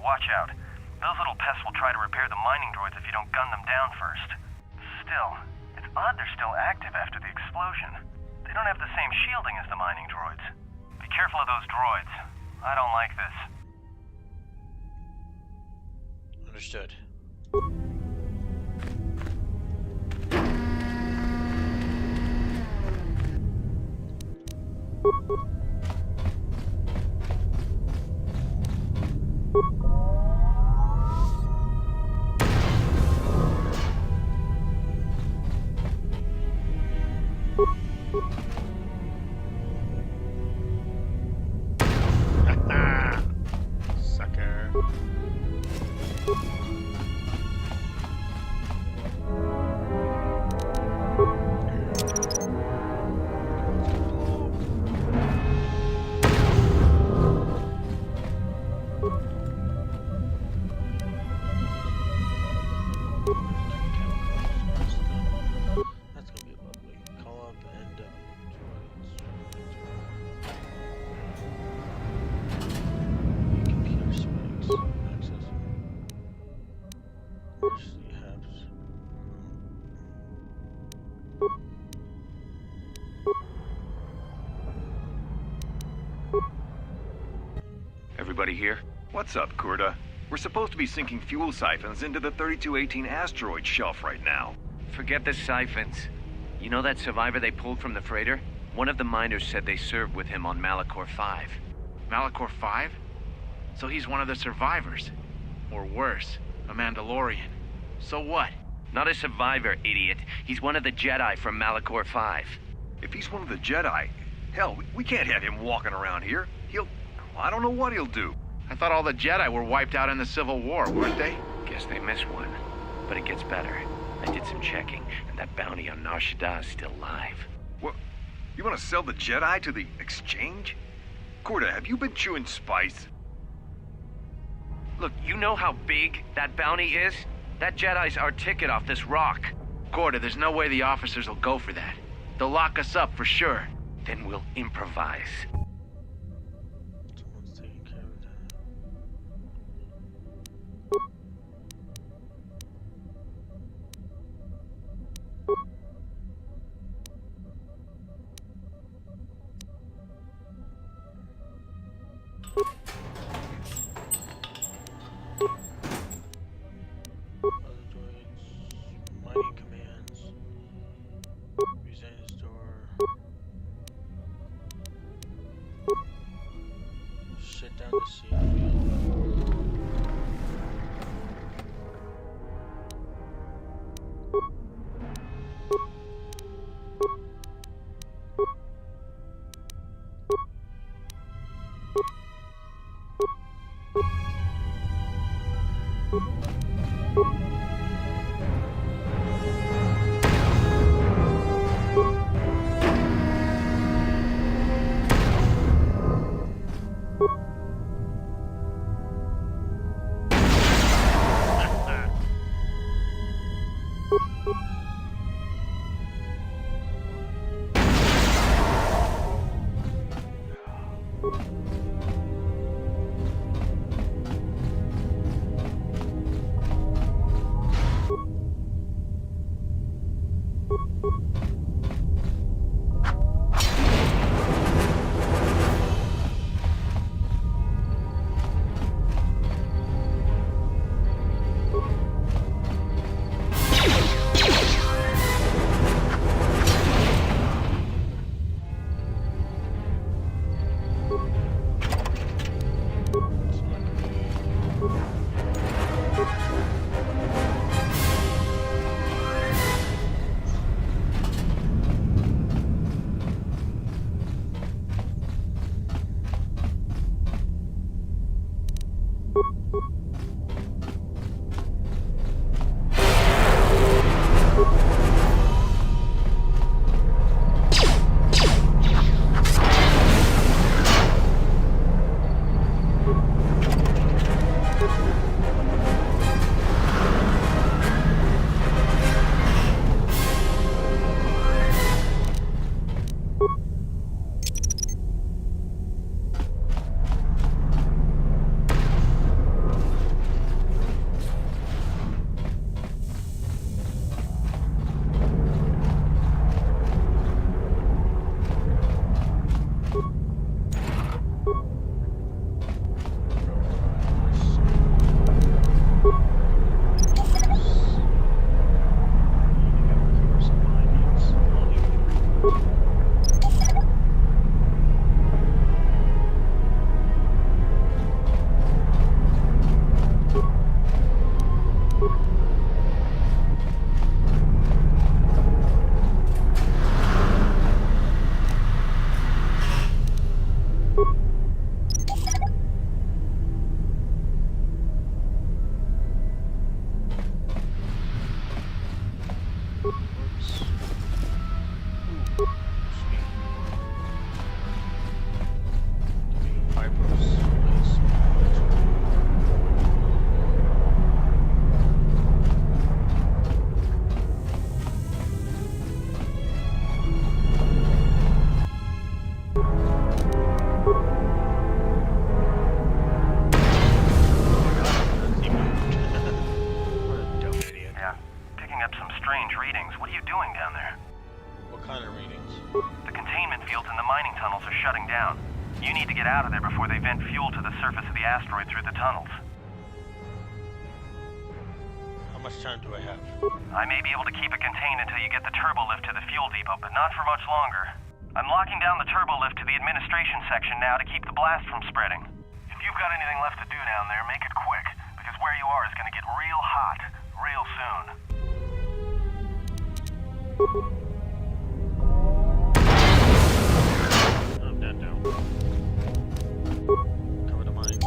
Watch out. Those little pests will try to repair the mining droids if you don't gun them down first. Still, it's odd they're still active after the explosion. They don't have the same shielding as the mining droids. Be careful of those droids. I don't like this. Understood. Sucker. That's gonna be lovely. Call up and computer specs. Access. Emergency hubs. Everybody here? What's up, Kurta? We're supposed to be sinking fuel siphons into the 3218 asteroid shelf right now. Forget the siphons. You know that survivor they pulled from the freighter? One of the miners said they served with him on Malachor 5. Malachor 5? So he's one of the survivors. Or worse, a Mandalorian. So what? Not a survivor, idiot. He's one of the Jedi from Malachor 5. If he's one of the Jedi, hell, we can't have him walking around here. I don't know what he'll do. I thought all the Jedi were wiped out in the Civil War, weren't they? Guess they missed one. But it gets better. I did some checking, and that bounty on Nar Shaddaa is still live. What? You want to sell the Jedi to the exchange? Korta, have you been chewing spice? Look, you know how big that bounty is? That Jedi's our ticket off this rock. Kotor, there's no way the officers will go for that. They'll lock us up for sure. Then we'll improvise. Someone's taking care of that. Other droids, mining commands, resign his door, shut down the seed field. much time do I have? I may be able to keep it contained until you get the turbo lift to the fuel depot, but not for much longer. I'm locking down the turbo lift to the administration section now to keep the blast from spreading. If you've got anything left to do down there, make it quick, because where you are is going to get real hot real soon. I'm dead now. Cover the mine.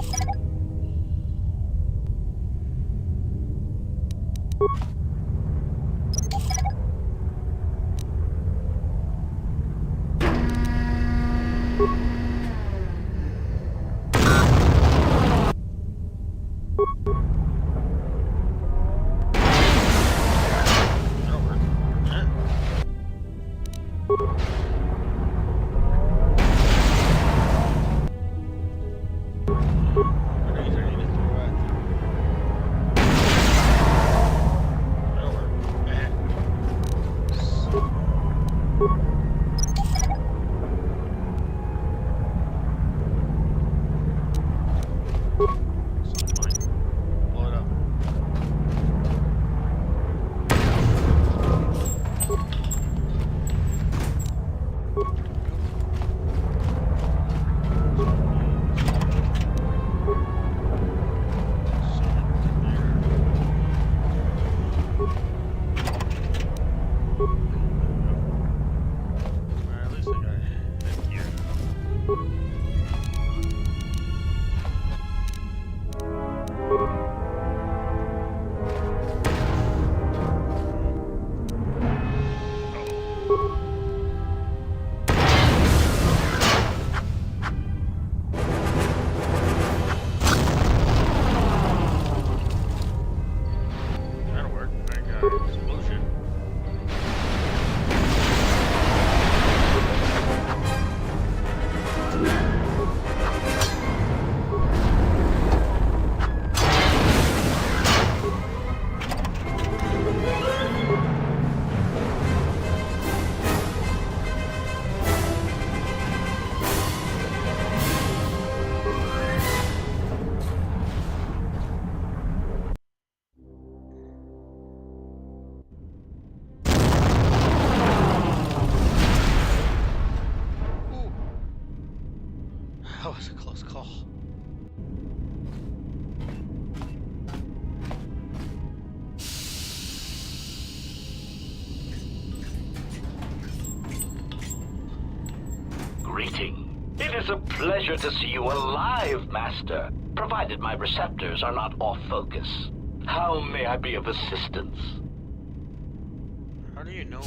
is a pleasure to see you alive, Master, provided my receptors are not off focus. How may I be of assistance? How do you know me?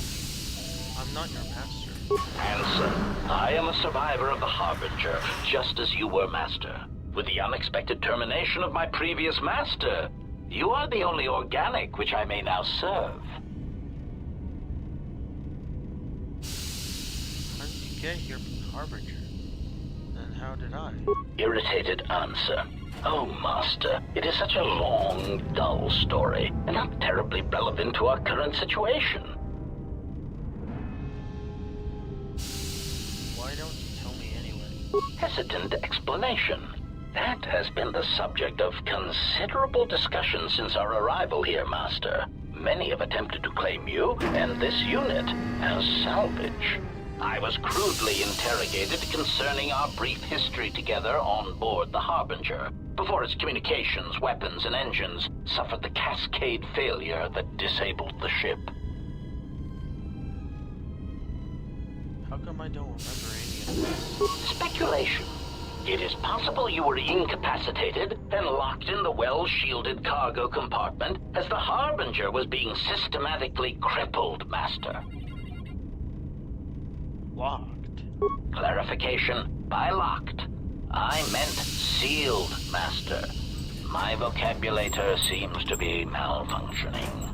I'm not your master. Answer. I am a survivor of the Harbinger, just as you were, Master. With the unexpected termination of my previous master, you are the only organic which I may now serve. How did you get here from the Harbinger? And how did I? Irritated answer. Oh, Master, it is such a long, dull story, and not terribly relevant to our current situation. Why don't you tell me anyway? Hesitant explanation. That has been the subject of considerable discussion since our arrival here, Master. Many have attempted to claim you and this unit as salvage. I was crudely interrogated concerning our brief history together on board the Harbinger, before its communications, weapons, and engines suffered the cascade failure that disabled the ship. How come I don't remember any of this? Speculation. It is possible you were incapacitated and locked in the well-shielded cargo compartment as the Harbinger was being systematically crippled, Master. Locked? Clarification. By locked, I meant sealed, Master. My vocabulator seems to be malfunctioning.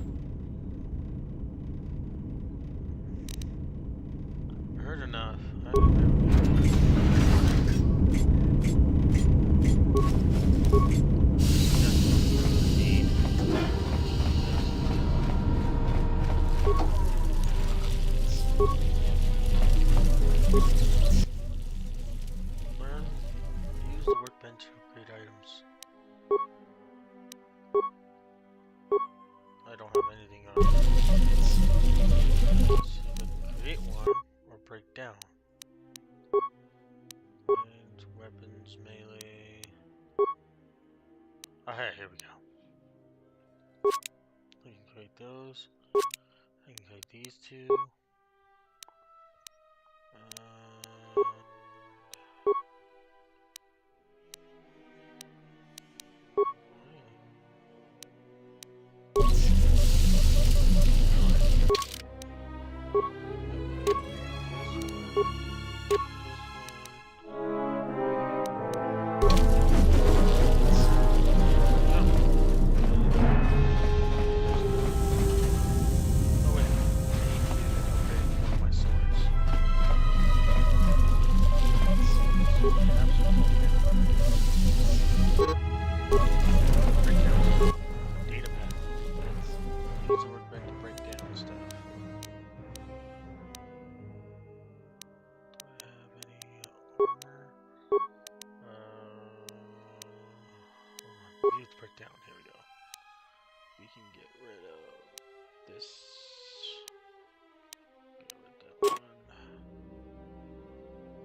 Heard enough. Learn use the workbench to upgrade items. I don't have anything on it. Let's see if I can create one or break down. And weapons, melee. Okay, here we go. I can create those. I can create these two. Breakdown. Here we go. We can get rid of this. Get rid of that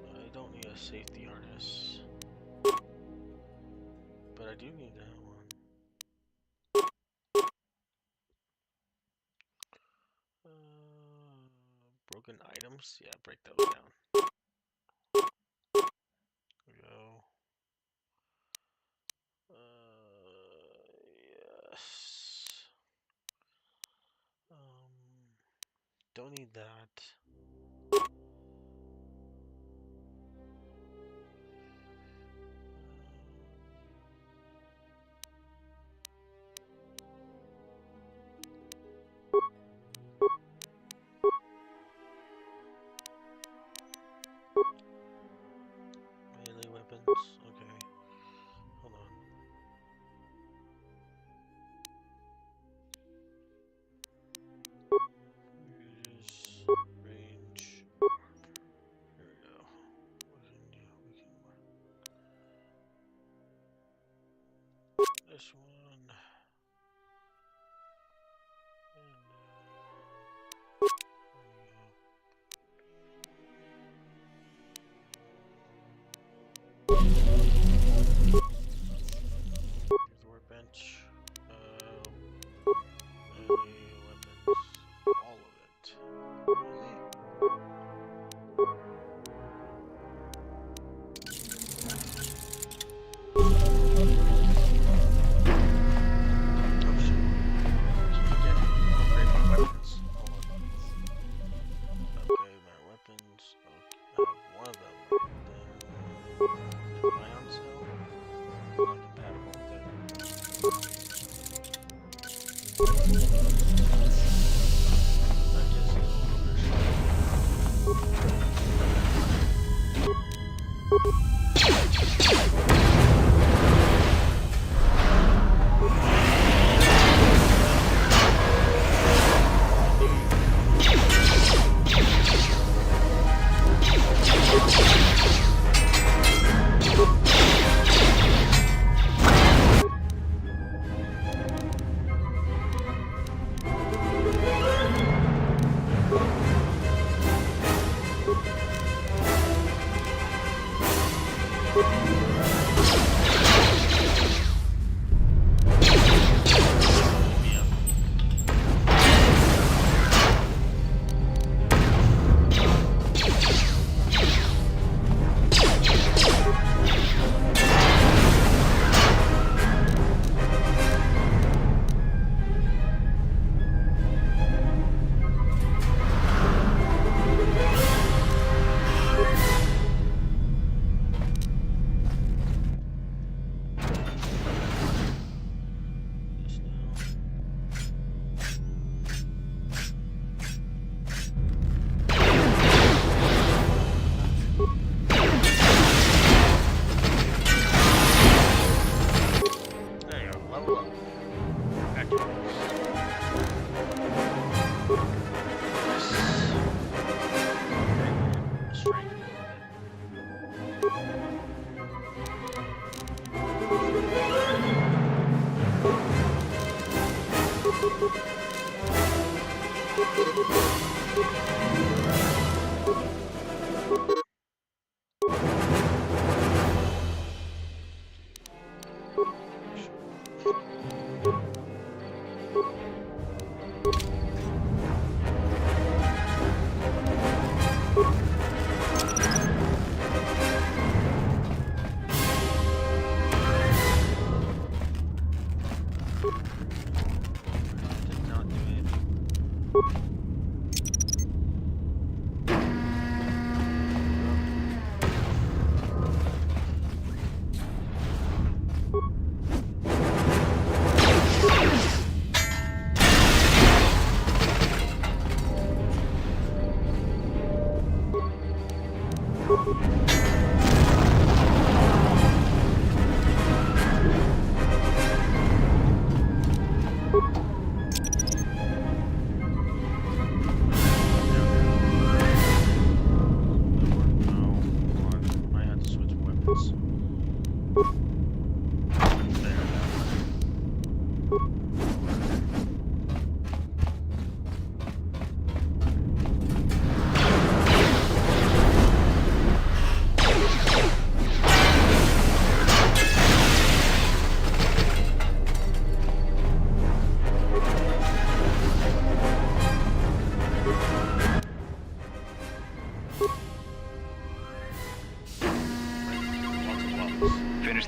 one. I don't need a safety harness, but I do need that one. Broken items. Yeah, break those down. There we go. Yes. Don't need that. Melee weapons. Okay. Hold on. Use range. Here we go. This one. Here's the workbench. Melee weapons. All of it. Really?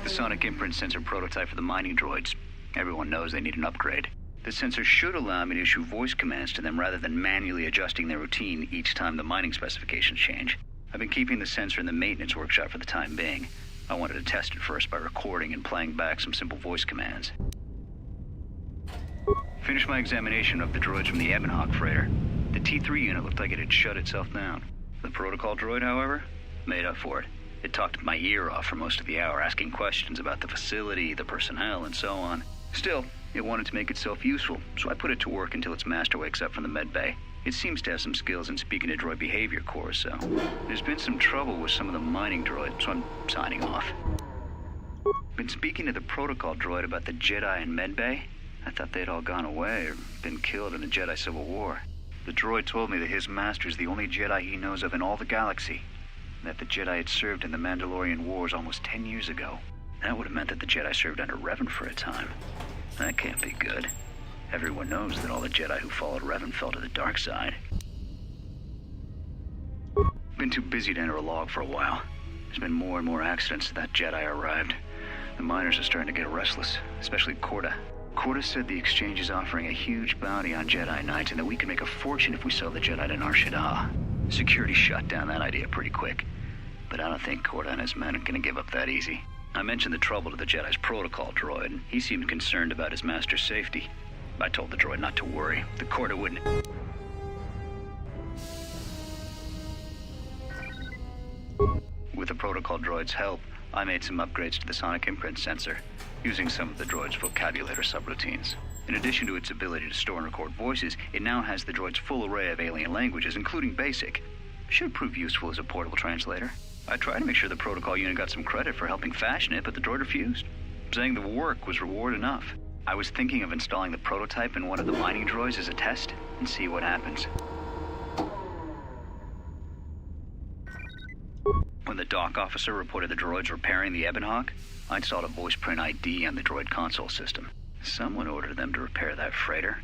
Sonic imprint sensor prototype for the mining droids. Everyone knows they need an upgrade. The sensor should allow me to issue voice commands to them rather than manually adjusting their routine each time the mining specifications change. I've been keeping the sensor in the maintenance workshop for the time being. I wanted to test it first by recording and playing back some simple voice commands. Finished my examination of the droids from the Ebon Hawk freighter. The T3 unit looked like it had shut itself down. The protocol droid, however, made up for it. It talked my ear off for most of the hour, asking questions about the facility, the personnel, and so on. Still, it wanted to make itself useful, so I put it to work until its master wakes up from the med bay. It seems to have some skills in speaking to droid behavior cores, so there's been some trouble with some of the mining droids, so I'm signing off. Been speaking to the protocol droid about the Jedi in med bay. I thought they'd all gone away or been killed in the Jedi Civil War. The droid told me that his master is the only Jedi he knows of in all the galaxy, that the Jedi had served in the Mandalorian Wars almost 10 years ago. That would have meant that the Jedi served under Revan for a time. That can't be good. Everyone knows that all the Jedi who followed Revan fell to the dark side. Been too busy to enter a log for a while. There's been more and more accidents since that Jedi arrived. The miners are starting to get restless, especially Korda. Korda said the exchange is offering a huge bounty on Jedi Knights and that we can make a fortune if we sell the Jedi to Nar Shaddaa. Security shot down that idea pretty quick, but I don't think Korda and his men are gonna give up that easy. I mentioned the trouble to the Jedi's protocol droid, and he seemed concerned about his master's safety. I told the droid not to worry. The Korda wouldn't... With the protocol droid's help, I made some upgrades to the sonic imprint sensor, using some of the droid's vocabulator subroutines. In addition to its ability to store and record voices, it now has the droid's full array of alien languages, including Basic. Should prove useful as a portable translator. I tried to make sure the protocol unit got some credit for helping fashion it, but the droid refused, saying the work was reward enough. I was thinking of installing the prototype in one of the mining droids as a test, and see what happens. When the dock officer reported the droids repairing the Ebon Hawk, I installed a voice print ID on the droid console system. Someone ordered them to repair that freighter,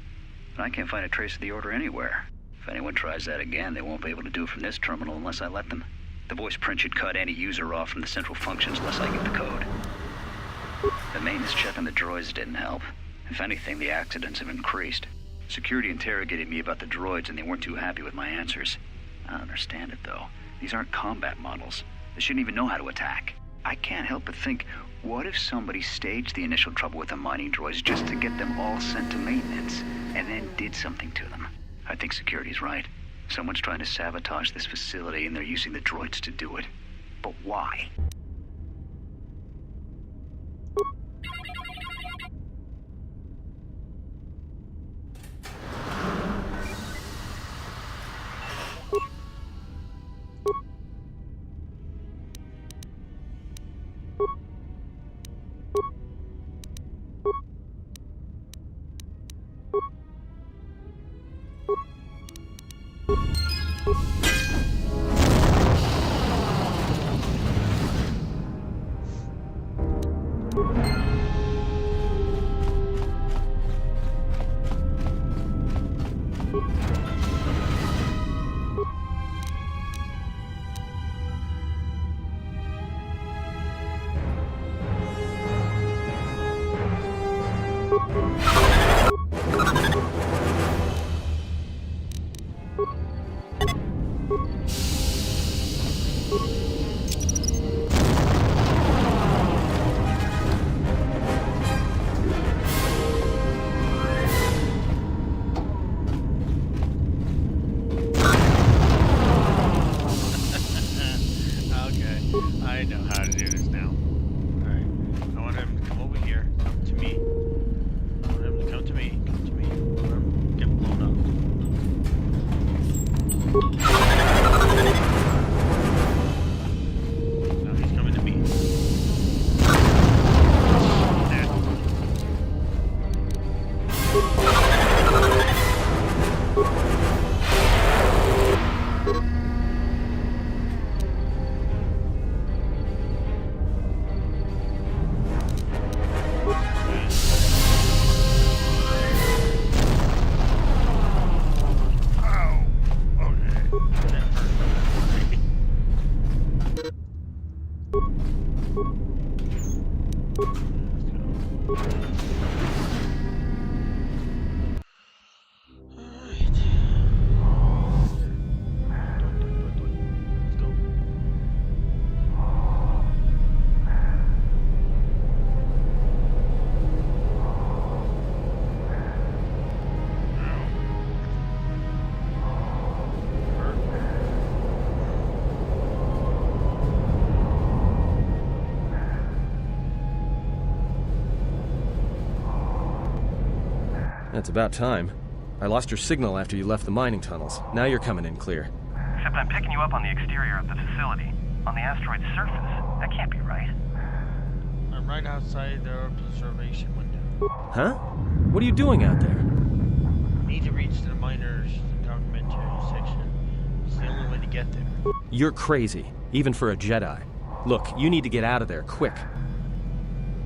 but I can't find a trace of the order anywhere. If anyone tries that again, they won't be able to do it from this terminal unless I let them. The voice print should cut any user off from the central functions unless I get the code. The maintenance check on the droids didn't help. If anything, the accidents have increased. Security interrogated me about the droids and they weren't too happy with my answers. I don't understand it though. These aren't combat models. They shouldn't even know how to attack. I can't help but think, what if somebody staged the initial trouble with the mining droids just to get them all sent to maintenance, and then did something to them? I think security's right. Someone's trying to sabotage this facility and they're using the droids to do it. But why? I know how to do this now. Alright. I want him to come over here. Come to me. I want him to come to me. Come to me. I want him to get blown up. Now he's coming to me. That's about time. I lost your signal after you left the mining tunnels. Now you're coming in clear. Except I'm picking you up on the exterior of the facility. On the asteroid's surface. That can't be right. I'm right outside the observation window. Huh? What are you doing out there? Need to reach the miners' documentary section. It's the only way to get there. You're crazy, even for a Jedi. Look, you need to get out of there, quick.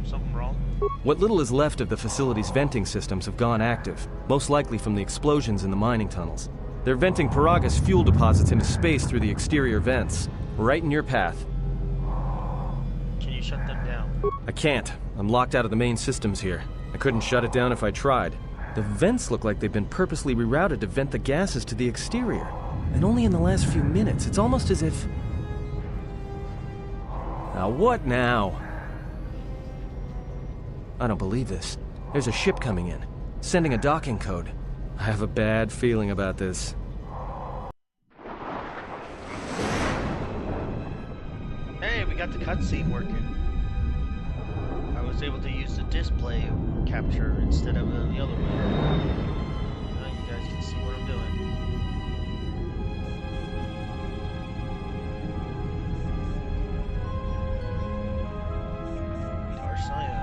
Something wrong? What little is left of the facility's venting systems have gone active, most likely from the explosions in the mining tunnels. They're venting Paraga's fuel deposits into space through the exterior vents, right in your path. Can you shut them down? I can't. I'm locked out of the main systems here. I couldn't shut it down if I tried. The vents look like they've been purposely rerouted to vent the gases to the exterior. And only in the last few minutes. It's almost as if... Now what now? I don't believe this. There's a ship coming in, sending a docking code. I have a bad feeling about this. Hey, we got the cutscene working. I was able to use the display capture instead of the other one. Now you guys can see what I'm doing. Guitar Cyan.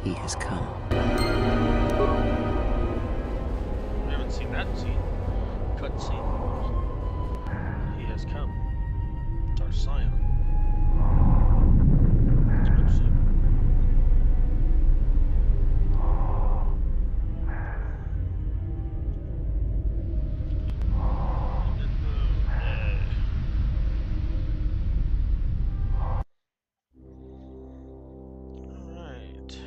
He has come. I haven't seen that scene. Cutscene. He has come. Dark Scion. Let's see. Alright.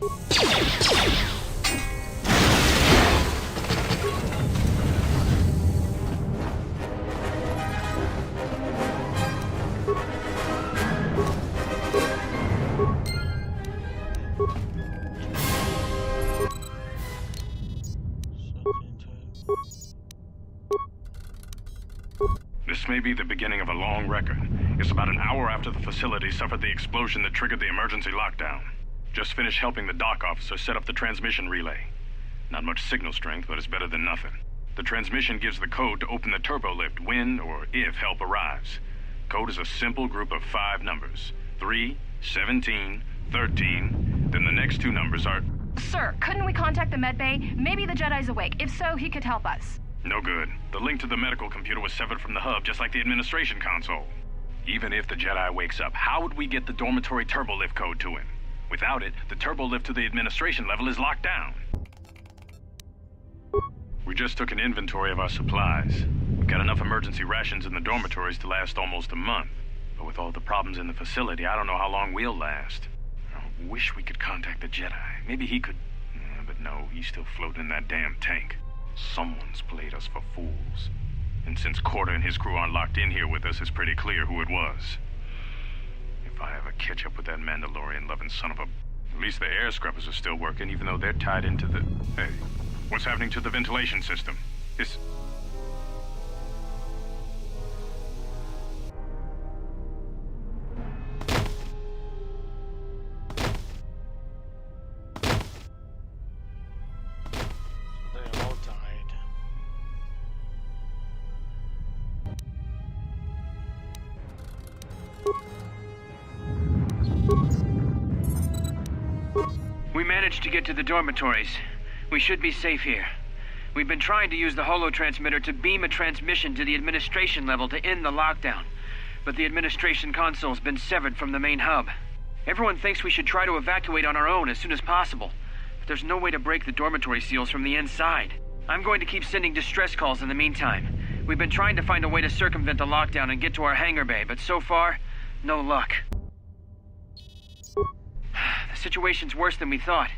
This may be the beginning of a long record. It's about an hour after the facility suffered the explosion that triggered the emergency lockdown. Just finished helping the dock officer set up the transmission relay. Not much signal strength, but it's better than nothing. The transmission gives the code to open the turbo lift when or if help arrives. Code is a simple group of 5 numbers. 3, 17, 13. Then the next 2 numbers are... Sir, couldn't we contact the med bay? Maybe the Jedi's awake. If so, he could help us. No good. The link to the medical computer was severed from the hub, just like the administration console. Even if the Jedi wakes up, how would we get the dormitory turbo lift code to him? Without it, the turbo lift to the administration level is locked down. We just took an inventory of our supplies. We've got enough emergency rations in the dormitories to last almost a month. But with all the problems in the facility, I don't know how long we'll last. I wish we could contact the Jedi. Maybe he could... But no, he's still floating in that damn tank. Someone's played us for fools. And since Kotor and his crew aren't locked in here with us, it's pretty clear who it was. If I ever catch up with that Mandalorian-loving son of a... At least the air scrubbers are still working, even though they're tied into the... Hey, what's happening to the ventilation system? It's... They all died. We managed to get to the dormitories. We should be safe here. We've been trying to use the holo-transmitter to beam a transmission to the administration level to end the lockdown, but the administration console's been severed from the main hub. Everyone thinks we should try to evacuate on our own as soon as possible, but there's no way to break the dormitory seals from the inside. I'm going to keep sending distress calls in the meantime. We've been trying to find a way to circumvent the lockdown and get to our hangar bay, but so far, no luck. The situation's worse than we thought.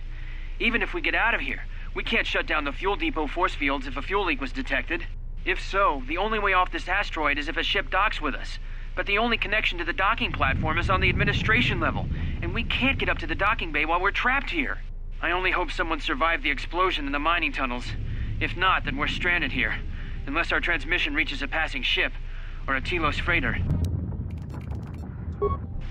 Even if we get out of here, we can't shut down the fuel depot force fields if a fuel leak was detected. If so, the only way off this asteroid is if a ship docks with us. But the only connection to the docking platform is on the administration level, and we can't get up to the docking bay while we're trapped here. I only hope someone survived the explosion in the mining tunnels. If not, then we're stranded here, unless our transmission reaches a passing ship, or a Telos freighter.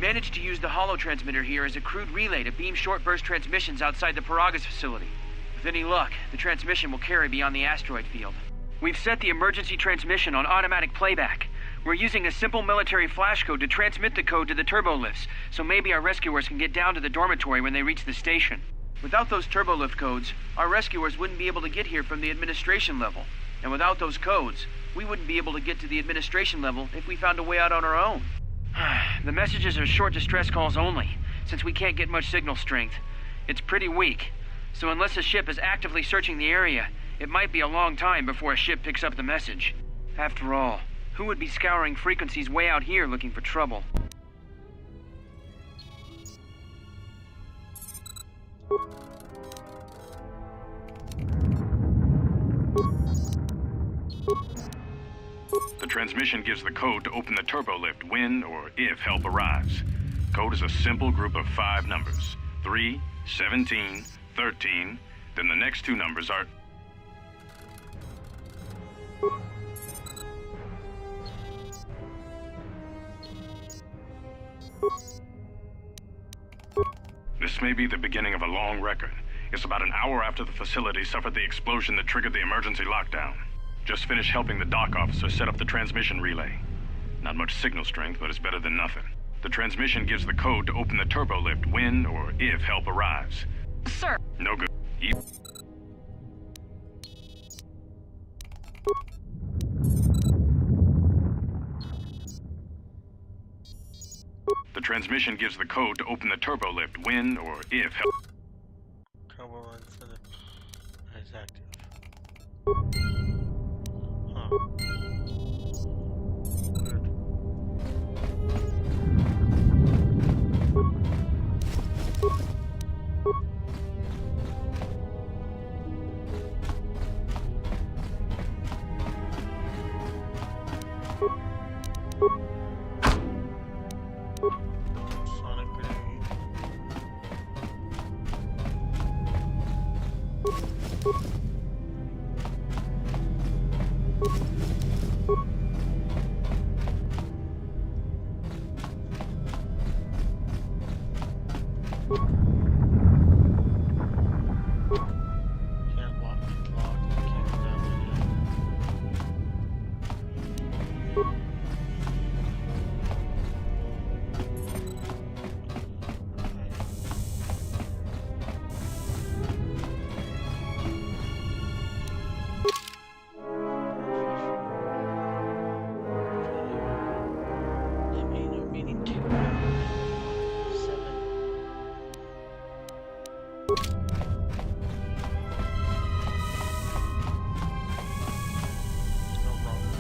Managed to use the holo-transmitter here as a crude relay to beam short-burst transmissions outside the Paragas facility. With any luck, the transmission will carry beyond the asteroid field. We've set the emergency transmission on automatic playback. We're using a simple military flash code to transmit the code to the turbo lifts, so maybe our rescuers can get down to the dormitory when they reach the station. Without those turbo lift codes, our rescuers wouldn't be able to get here from the administration level. And without those codes, we wouldn't be able to get to the administration level if we found a way out on our own. The messages are short distress calls only, since we can't get much signal strength. It's pretty weak, so unless a ship is actively searching the area, it might be a long time before a ship picks up the message. After all, who would be scouring frequencies way out here looking for trouble? The transmission gives the code to open the turbo lift when or if help arrives. Code is a simple group of 5 numbers. 3, 17, 13. Then the next 2 numbers are... This may be the beginning of a long record. It's about an hour after the facility suffered the explosion that triggered the emergency lockdown. Just finished helping the dock officer set up the transmission relay. Not much signal strength, but it's better than nothing. The transmission gives the code to open the turbo lift when or if help arrives. Sir. No good. The transmission gives the code to open the turbo lift when or if help... Turbo infinite is active. Weird. Can't lock it, locked. Can't download it. Meeting 2, 7. No problem.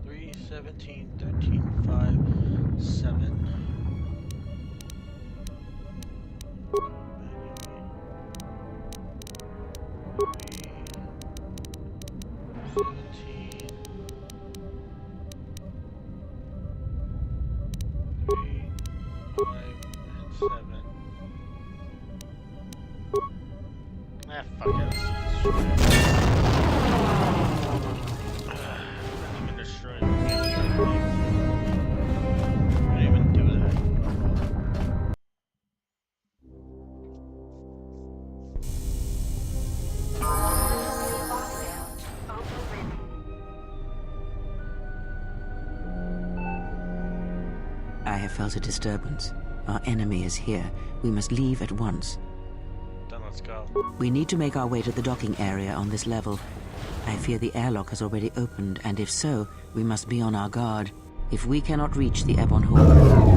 Three, 17, 13, 5, 7. Destroy the I have felt a disturbance. Our enemy is here. We must leave at once. Then let's go. We need to make our way to the docking area on this level. I fear the airlock has already opened, and if so, we must be on our guard. If we cannot reach the Ebon Hawk,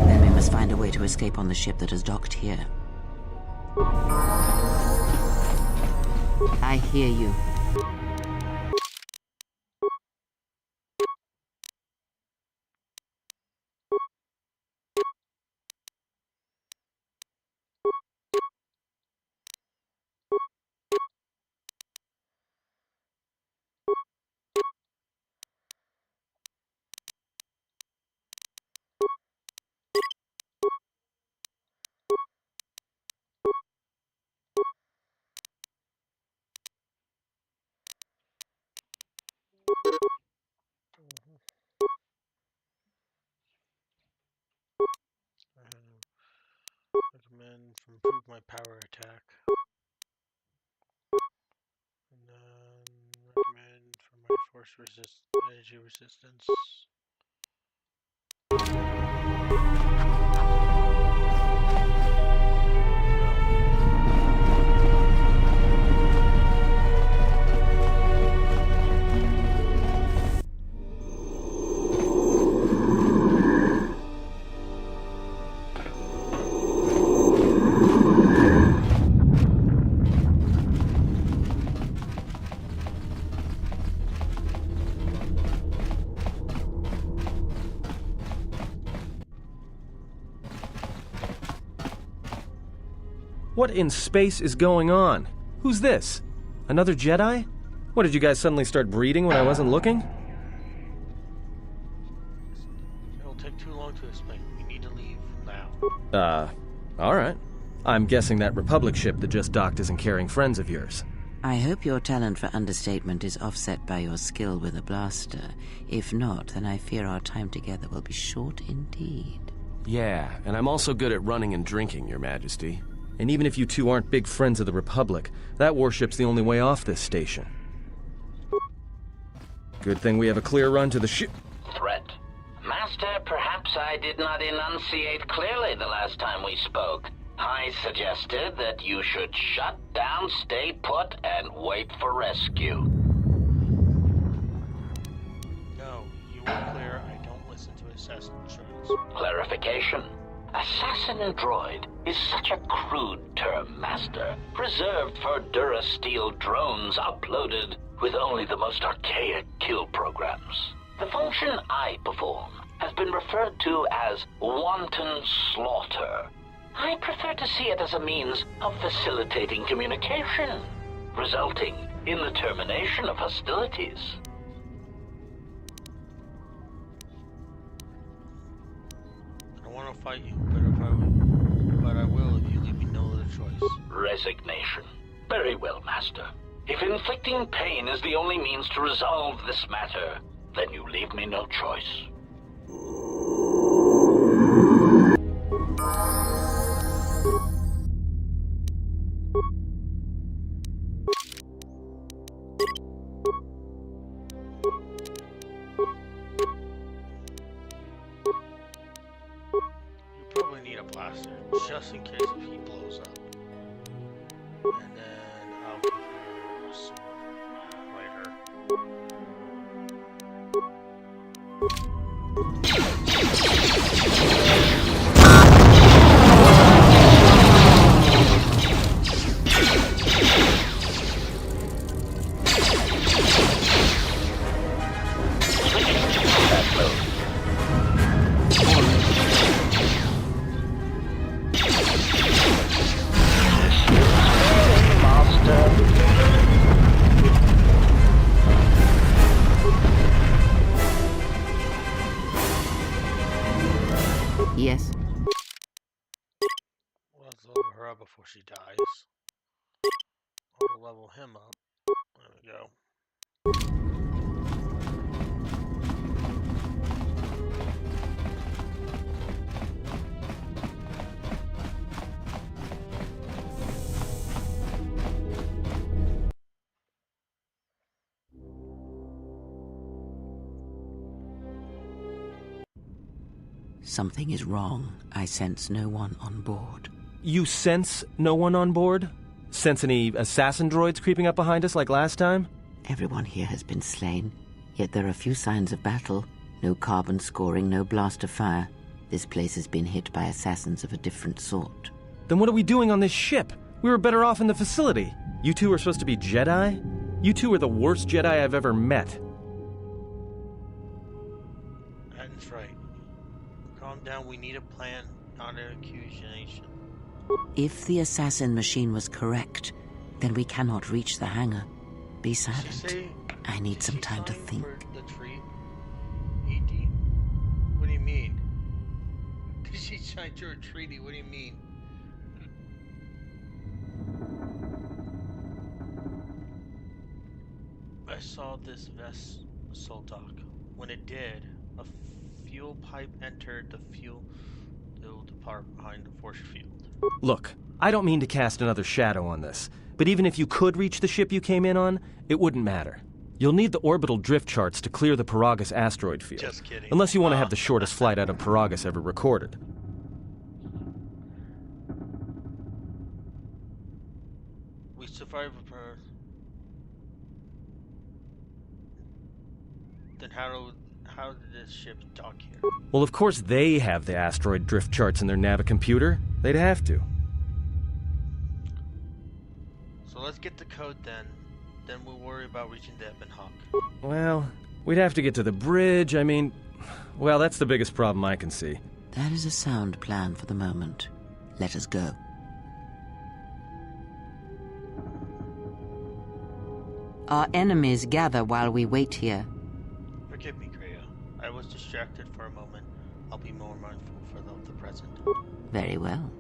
then we must find a way to escape on the ship that has docked here. I hear you. Recommend to improve my power attack. And then recommend for my force energy resistance. What in space is going on? Who's this? Another Jedi? What, did you guys suddenly start breeding when I wasn't looking? It'll take too long to explain. We need to leave now. Alright. I'm guessing that Republic ship that just docked isn't carrying friends of yours. I hope your talent for understatement is offset by your skill with a blaster. If not, then I fear our time together will be short indeed. Yeah, and I'm also good at running and drinking, Your Majesty. And even if you two aren't big friends of the Republic, that warship's the only way off this station. Good thing we have a clear run to the ship. Threat. Master, perhaps I did not enunciate clearly the last time we spoke. I suggested that you should shut down, stay put, and wait for rescue. No, you were clear. I don't listen to assassin droids. Clarification. Assassin droid is such a crude term, Master, reserved for Durasteel drones uploaded with only the most archaic kill programs. The function I perform has been referred to as wanton slaughter. I prefer to see it as a means of facilitating communication, resulting in the termination of hostilities. I want to fight you, but I will if you leave me no other choice. Resignation. Very well, Master. If inflicting pain is the only means to resolve this matter, then you leave me no choice. Just in case if he blows up. And then I'll give you a sword later. Yes? Well, let's level her up before she dies. I'll level him up. There we go. Something is wrong. I sense no one on board. You sense no one on board? Sense any assassin droids creeping up behind us like last time? Everyone here has been slain, yet there are few signs of battle. No carbon scoring, no blast of fire. This place has been hit by assassins of a different sort. Then what are we doing on this ship? We were better off in the facility. You two are supposed to be Jedi? You two are the worst Jedi I've ever met. That's right. Calm down, we need a plan, not an accusation. If the assassin machine was correct, then we cannot reach the hangar. Be silent. I need some time to think. The tree? E.D.? What do you mean? She signed to a treaty, what do you mean? I saw this vessel dock. When it did, a fuel pipe entered the fuel department behind the force field. Look, I don't mean to cast another shadow on this, but even if you could reach the ship you came in on, it wouldn't matter. You'll need the orbital drift charts to clear the Paragus asteroid field. Just kidding. Unless you want to have the shortest flight out of Paragus ever recorded. We survived repair. Then how did this ship dock here? Well, of course they have the asteroid drift charts in their Navicomputer. They'd have to. So let's get the code then. Then we'll worry about reaching the Ebon Hawk. Well, we'd have to get to the bridge. I mean, well, that's the biggest problem I can see. That is a sound plan for the moment. Let us go. Our enemies gather while we wait here. Forgive me, Kreia. I was distracted for a moment. I'll be more mindful for the present. Very well.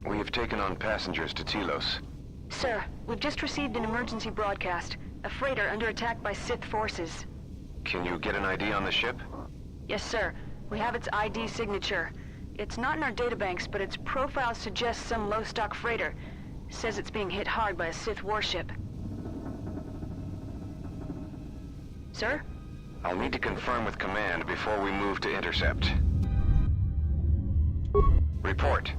We have taken on passengers to Telos. Sir, we've just received an emergency broadcast. A freighter under attack by Sith forces. Can you get an ID on the ship? Yes, sir. We have its ID signature. It's not in our databanks, but its profile suggests some low-stock freighter. Says it's being hit hard by a Sith warship. Sir? I'll need to confirm with command before we move to intercept. Report.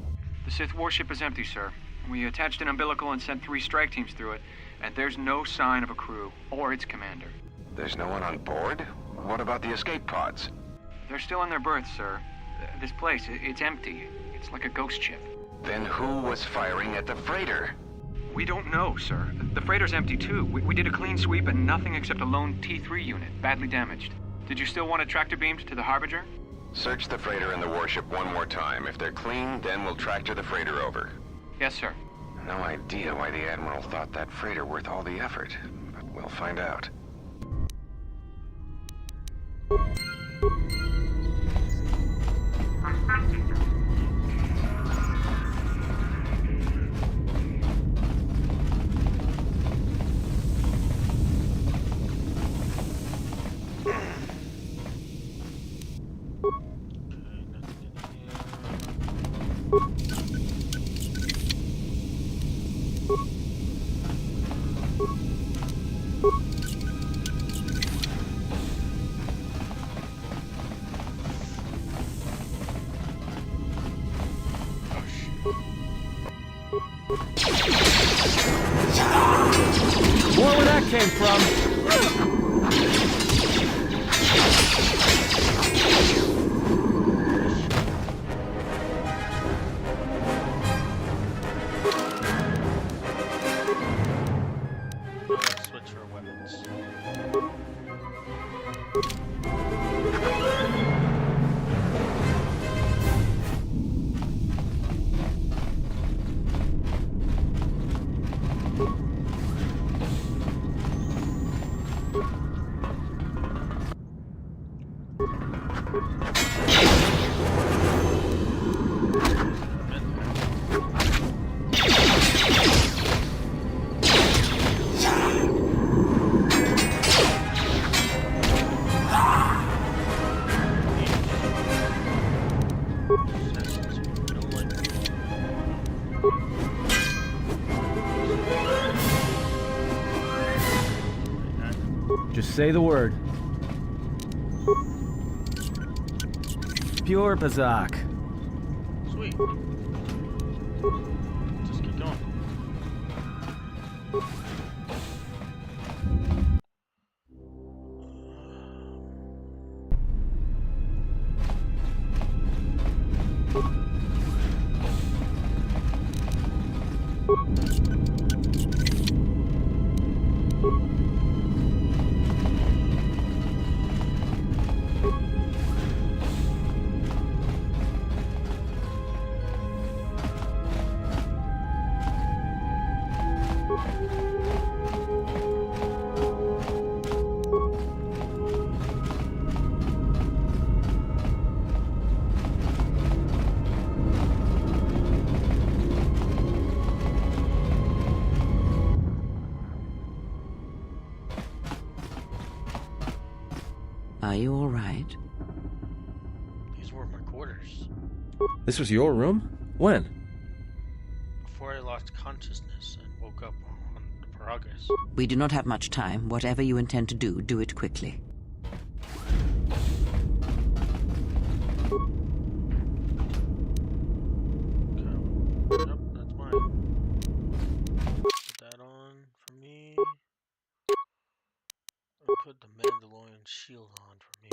The Sith warship is empty, sir. We attached an umbilical and sent 3 strike teams through it, and there's no sign of a crew or its commander. There's no one on board? What about the escape pods? They're still in their berths, sir. This place, it's empty. It's like a ghost ship. Then who was firing at the freighter? We don't know, sir. The freighter's empty, too. We did a clean sweep and nothing except a lone T3 unit, badly damaged. Did you still want it tractor beamed to the Harbinger? Search the freighter and the warship one more time. If they're clean, then we'll tractor the freighter over. Yes, sir. No idea why the Admiral thought that freighter worth all the effort, but we'll find out. More where that came from. Switch our weapons. Just say the word. Pure Bazak. Sweet. Just keep going. Are you all right? These were my quarters. This was your room? When? Before I lost consciousness and woke up on the Paragus. We do not have much time. Whatever you intend to do, do it quickly. Yep, that's mine. Put that on for me. I'll put the Mandalorian shield on for me.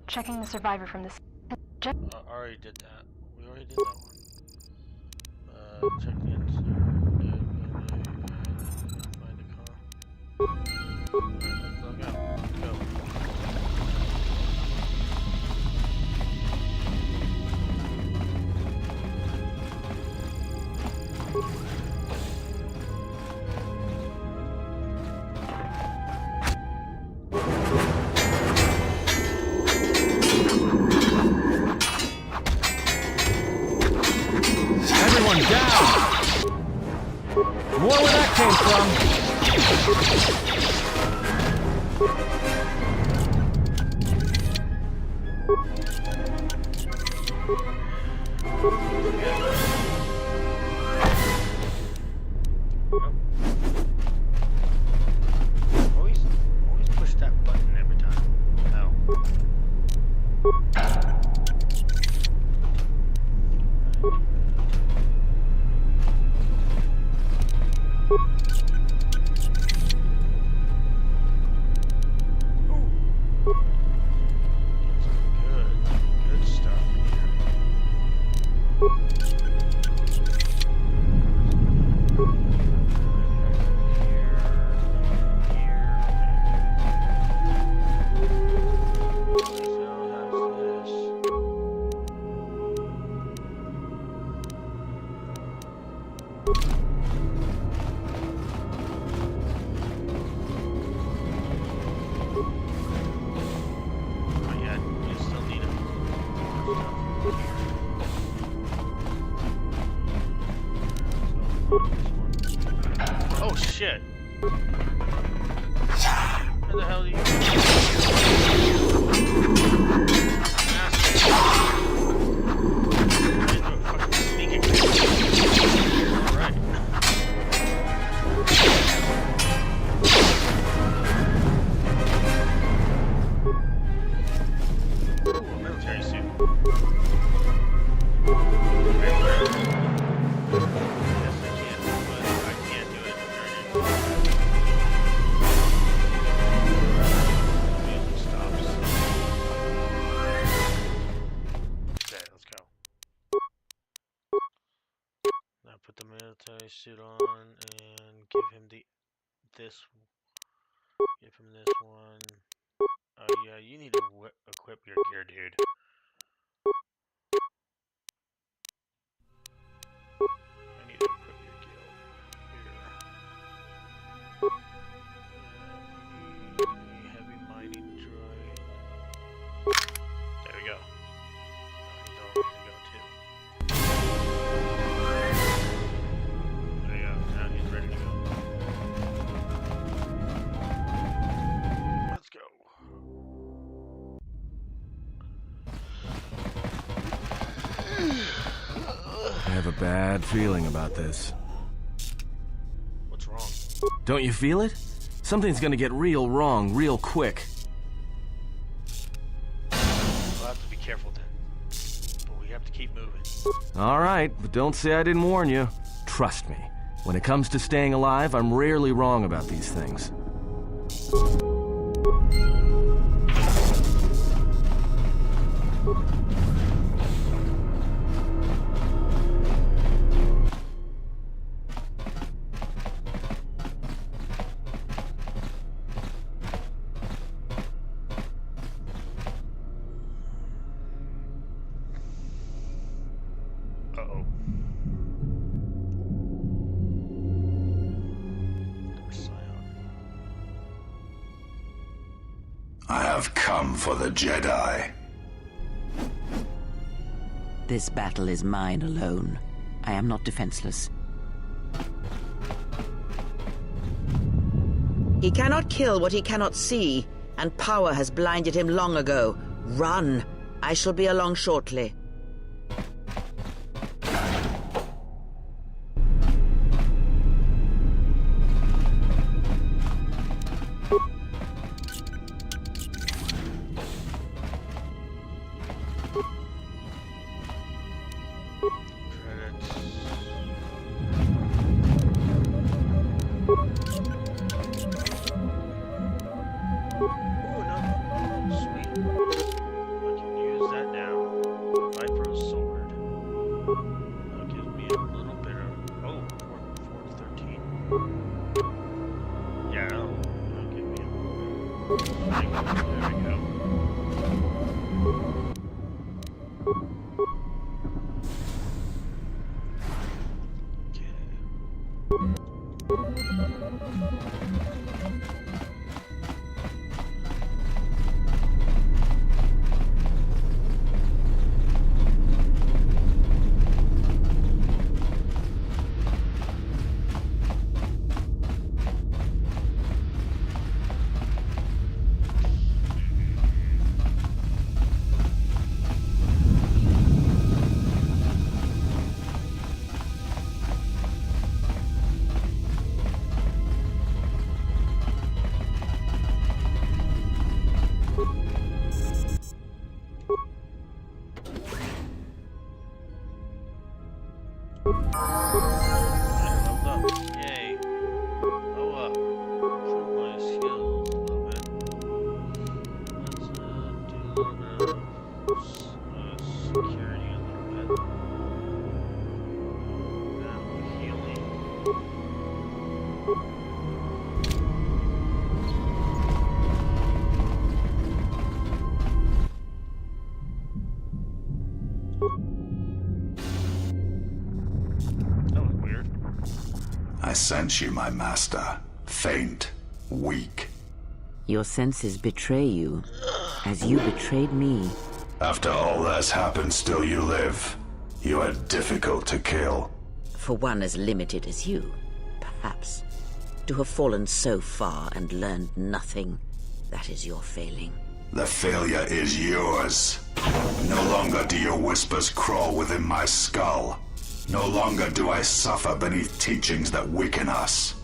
Checking the survivor from this. Already did that. We already did that one. Check the insert. Find a car. Alright, let's log out. Let's go. Always push that button every time. No. Good stuff Oh shit! Where the hell are you? Right. suit on and give him this one. Oh yeah, you need to equip your gear, dude. I need to equip your gear. Heavy mining droid. There we go. He's all ready to go too. There you go. Now he's ready to go. Let's go. I have a bad feeling about this. What's wrong? Don't you feel it? Something's gonna get real wrong real quick. We'll have to be careful then. But we have to keep moving. Alright, but don't say I didn't warn you. Trust me, when it comes to staying alive, I'm rarely wrong about these things. Uh-oh. I have come for the Jedi. This battle is mine alone. I am not defenseless. He cannot kill what he cannot see, and power has blinded him long ago. Run! I shall be along shortly. I sense you, my master. Faint, weak. Your senses betray you, as you betrayed me. After all that's happened, still you live. You are difficult to kill. For one as limited as you, perhaps. To have fallen so far and learned nothing, that is your failing. The failure is yours. No longer do your whispers crawl within my skull. No longer do I suffer beneath teachings that weaken us.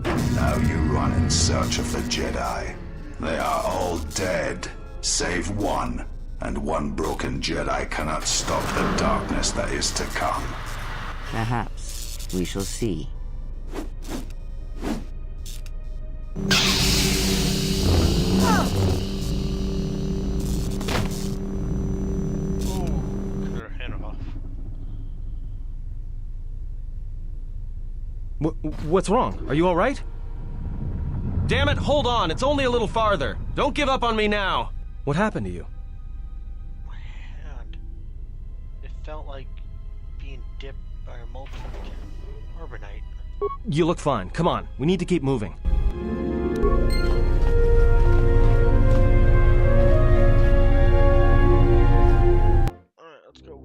Now you run in search of the Jedi. They are all dead, save one, and one broken Jedi cannot stop the darkness that is to come. Perhaps we shall see. What's wrong? Are you all right? Damn it, hold on. It's only a little farther. Don't give up on me now. What happened to you? My hand. It felt like being dipped by a molten carbonite. You look fine. Come on. We need to keep moving. Alright, let's go.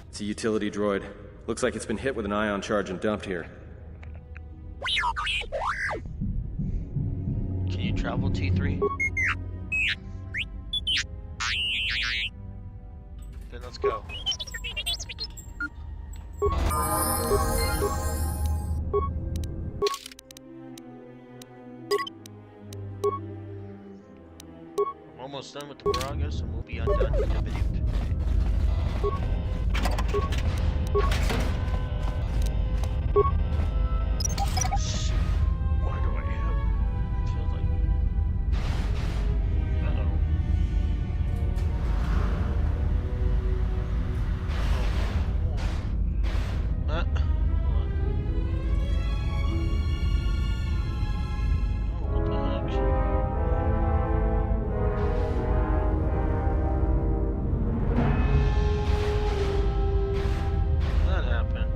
It's a utility droid. Looks like it's been hit with an ion charge and dumped here. Can you travel T3? Then let's go. I'm almost done with the Bragas and we'll be undone with the video today. Why do I have... It feels like... Uh-oh. Hold on. Oh, what the heck? That happened.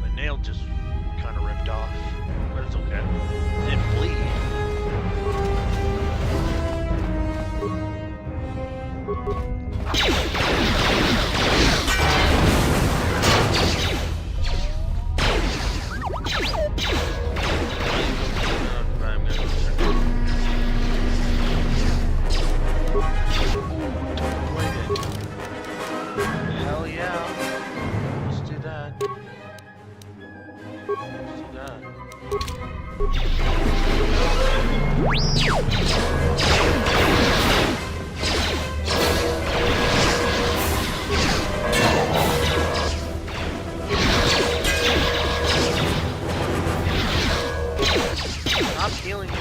My nail just kind of ripped off, but it's okay. It didn't bleed. Hell yeah. Let's do that. Let's do that. Stop healing your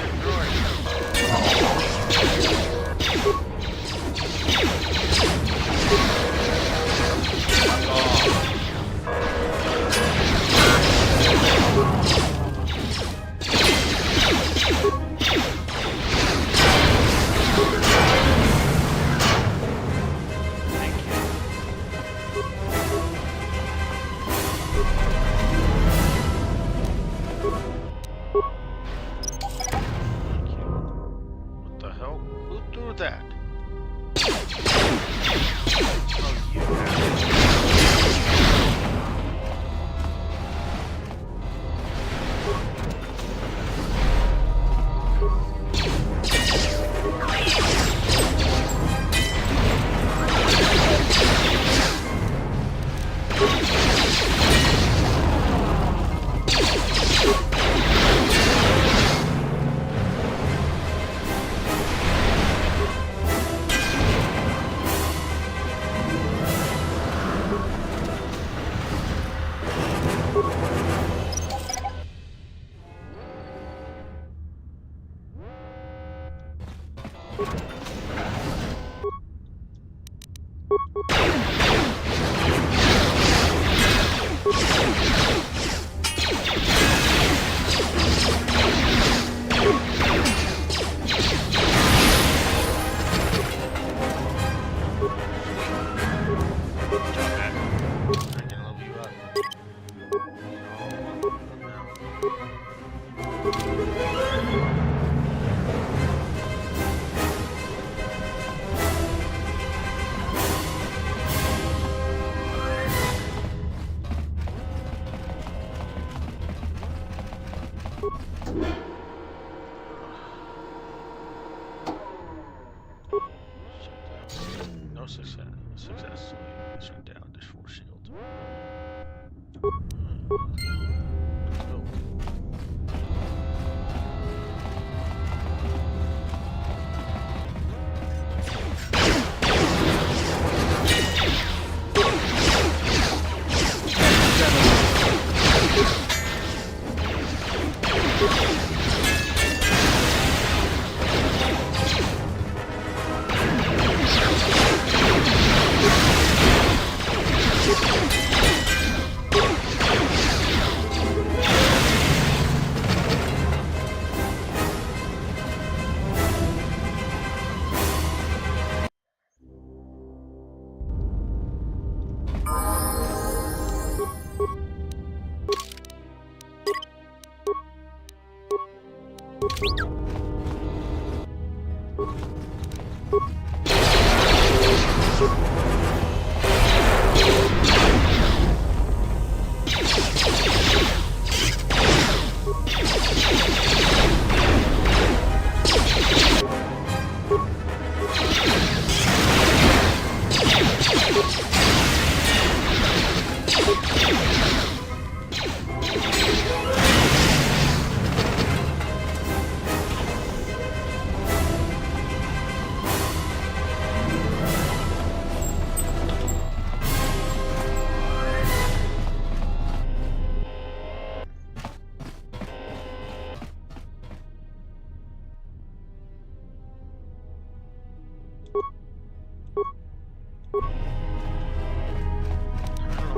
What the hell? Who threw that? Oh, you. No success. Successfully shut down this force shield.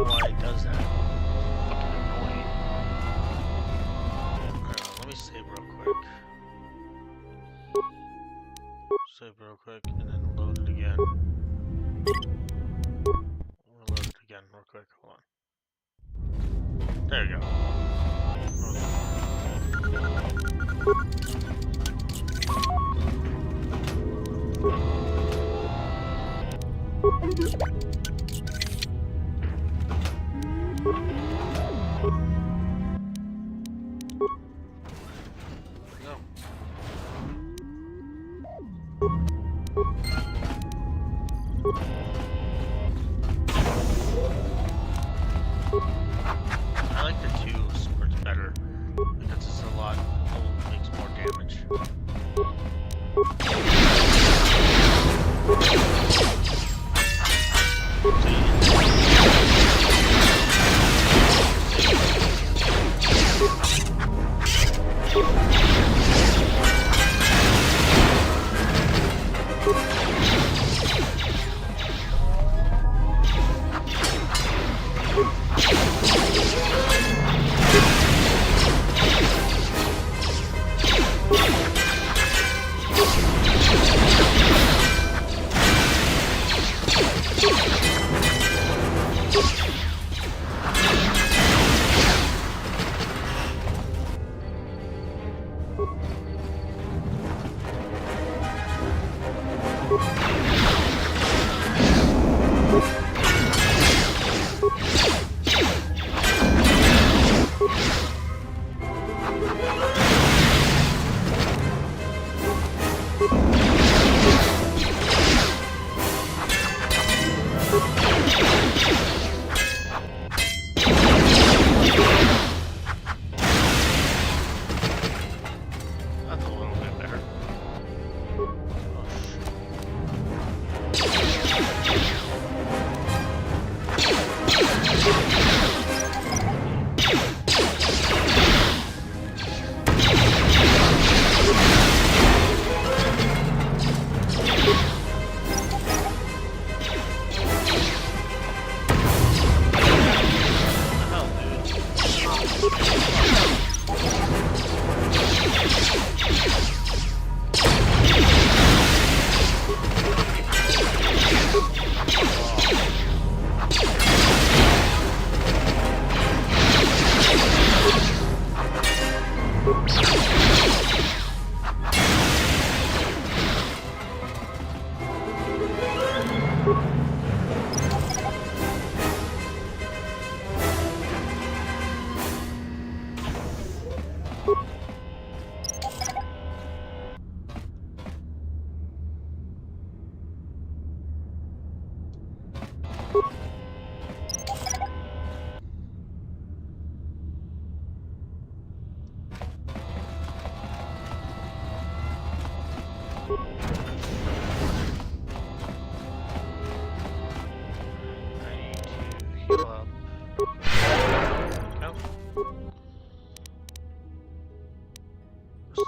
Why it does that. Fucking annoying. Let me save real quick. Save real quick and then load it again. We'll load it again real quick. Hold on. There you go. I like the 2 swords better because it's a lot, makes more damage.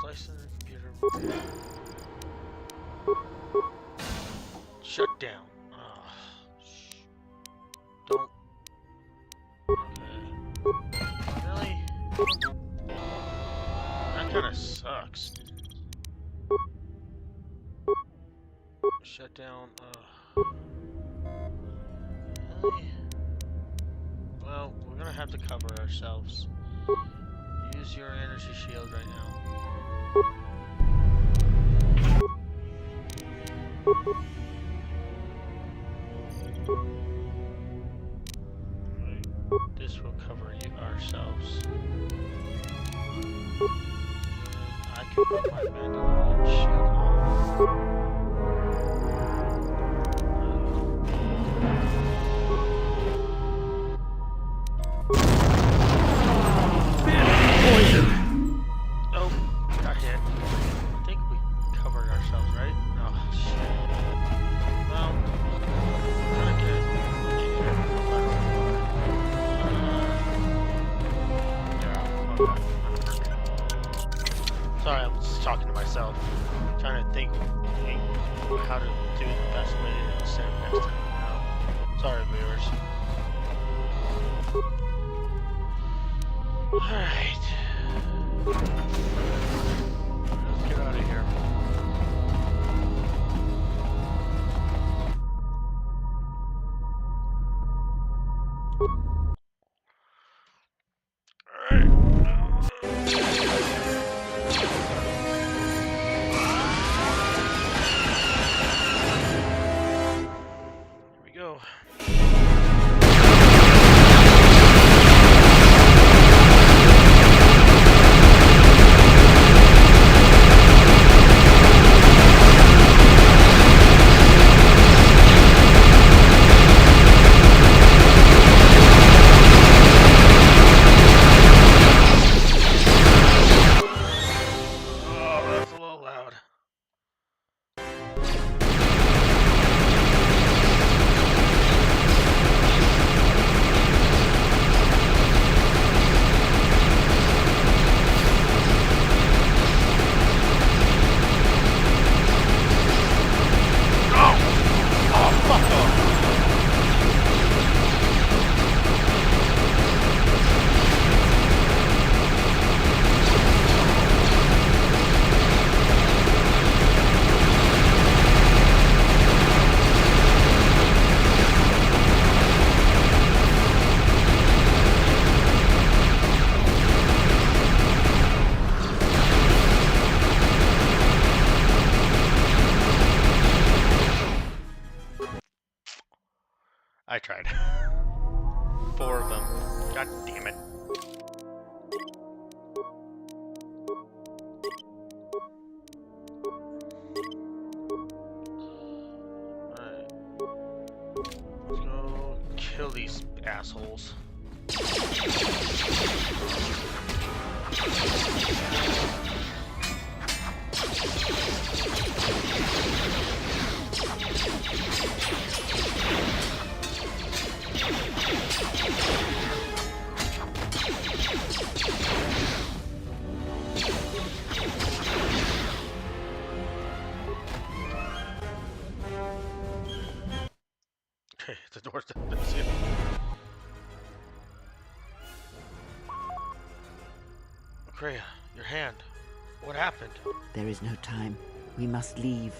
Slicing the computer. Shut down. Don't. Okay. Really? That kind of sucks. Shut down. Really? Well, we're gonna have to cover ourselves. Use your energy shield right now. This will cover ourselves. I can put my Mandalorian shield on. Oh, got hit. I think we covered ourselves, right? Oh, shit. Well, kind of good. Sorry, I'm just talking to myself. Trying to think how to do the best way to set it next time. Sorry, viewers. Alright. Let's get out of here. Here we go. I tried. 4 of them. God damn it. Alright. Let's go kill these assholes. Okay, the door's done. That's it. Kreia, your hand. What happened? There is no time. We must leave.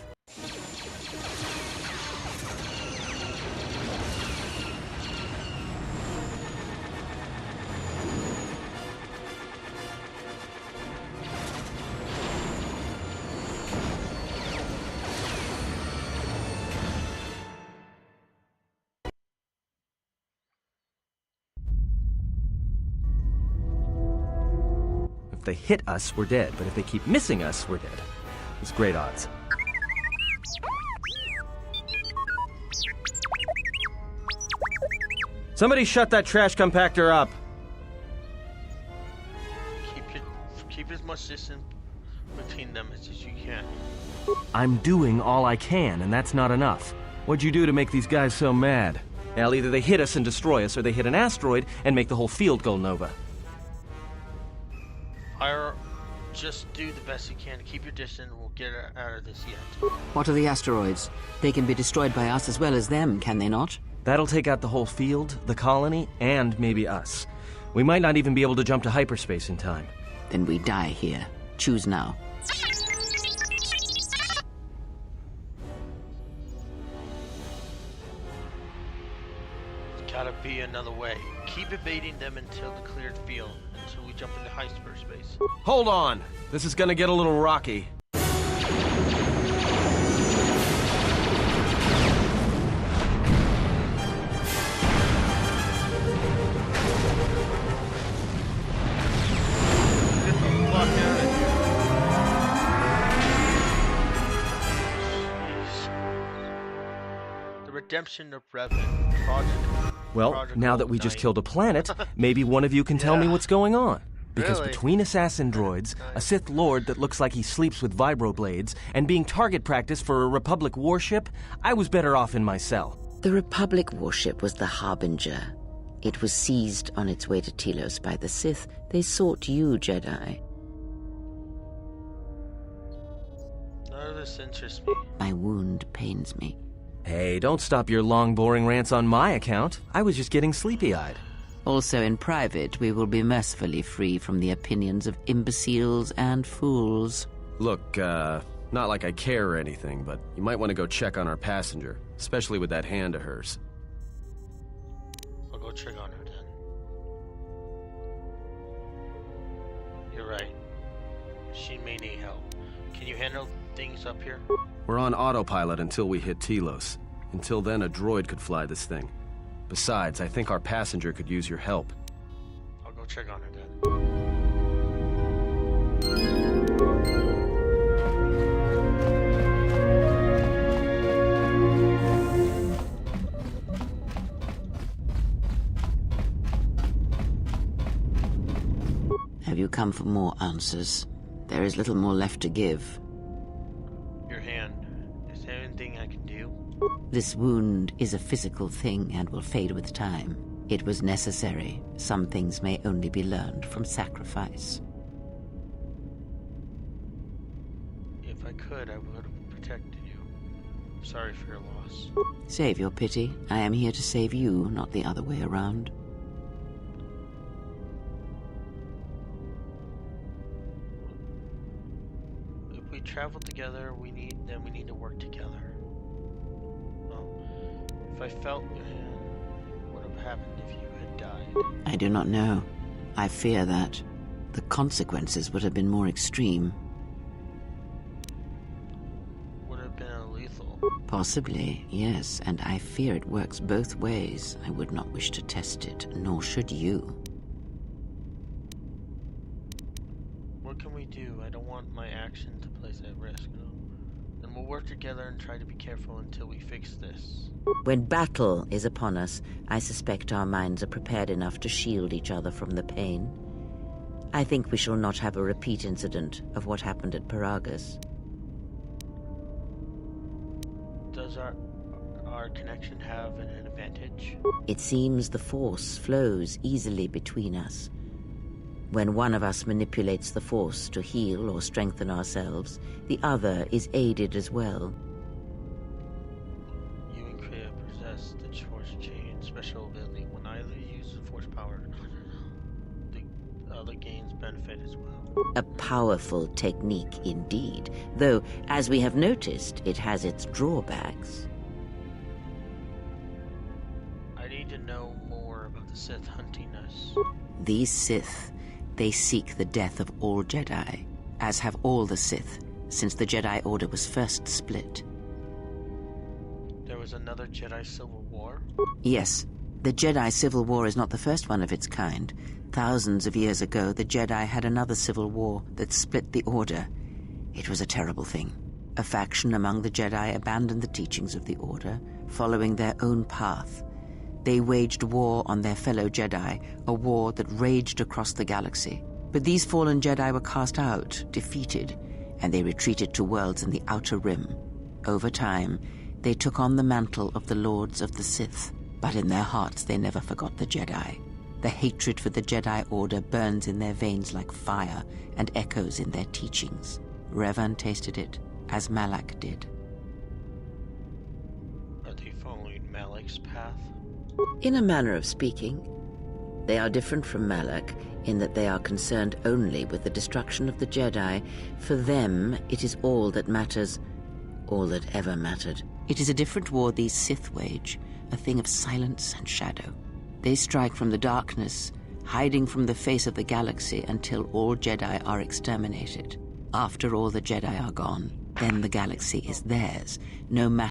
If they hit us, we're dead, but if they keep missing us, we're dead. It's great odds. Somebody shut that trash compactor up! Keep as much distance between them as you can. I'm doing all I can, and that's not enough. What'd you do to make these guys so mad? Well, either they hit us and destroy us, or they hit an asteroid and make the whole field go nova. Or just do the best you can to keep your distance, and we'll get out of this yet. What are the asteroids? They can be destroyed by us as well as them, can they not? That'll take out the whole field, the colony, and maybe us. We might not even be able to jump to hyperspace in time. Then we die here. Choose now. Gotta be another way. Keep evading them until the cleared field, until we jump into hyperspace. Hold on! This is gonna get a little rocky. The Redemption of Revan Project. Well, Project now that Gold we just Knight. killed a planet, maybe one of you can tell me what's going on. Because Really? between assassin droids, a Sith Lord that looks like he sleeps with vibroblades, and being target practice for a Republic warship, I was better off in my cell. The Republic warship was the Harbinger. It was seized on its way to Telos by the Sith. They sought you, Jedi. None of this interests me. My wound pains me. Hey, don't stop your long, boring rants on my account. I was just getting sleepy-eyed. Also in private, we will be mercifully free from the opinions of imbeciles and fools. Look, not like I care or anything, but you might want to go check on our passenger, especially with that hand of hers. I'll go check on her then. You're right. She may need help. Can you handle things up here? We're on autopilot until we hit Telos. Until then, a droid could fly this thing. Besides, I think our passenger could use your help. I'll go check on her then. Have you come for more answers? There is little more left to give. Your hand. Is there anything I can do? This wound is a physical thing and will fade with time. It was necessary. Some things may only be learned from sacrifice. If I could, I would have protected you. Sorry for your loss. Save your pity. I am here to save you, not the other way around. If we travel together, we need to work together. Well, if I felt your hand, what would have happened if you had died? I do not know. I fear that. The consequences would have been more extreme. Would have been lethal. Possibly, yes, and I fear it works both ways. I would not wish to test it, nor should you. What can we do? I don't want my action to place at risk. No? Then we'll work together and try to be careful until we fix this. When battle is upon us, I suspect our minds are prepared enough to shield each other from the pain. I think we shall not have a repeat incident of what happened at Paragus. Does our connection have an advantage? It seems the Force flows easily between us. When one of us manipulates the Force to heal or strengthen ourselves, the other is aided as well. You and Kriya possess the Force Chain special ability. When either uses Force power, the other gains benefit as well. A powerful technique indeed, though, as we have noticed, it has its drawbacks. I need to know more about the Sith hunting us. These Sith, they seek the death of all Jedi, as have all the Sith, since the Jedi Order was first split. There was another Jedi Civil War? Yes, the Jedi Civil War is not the first one of its kind. Thousands of years ago, the Jedi had another civil war that split the Order. It was a terrible thing. A faction among the Jedi abandoned the teachings of the Order, following their own path. They waged war on their fellow Jedi, a war that raged across the galaxy. But these fallen Jedi were cast out, defeated, and they retreated to worlds in the Outer Rim. Over time, they took on the mantle of the Lords of the Sith, but in their hearts they never forgot the Jedi. The hatred for the Jedi Order burns in their veins like fire and echoes in their teachings. Revan tasted it, as Malak did. Are they following Malak's path? In a manner of speaking, they are different from Malak in that they are concerned only with the destruction of the Jedi. For them, it is all that matters, all that ever mattered. It is a different war these Sith wage, a thing of silence and shadow. They strike from the darkness, hiding from the face of the galaxy until all Jedi are exterminated. After all the Jedi are gone, then the galaxy is theirs, no matter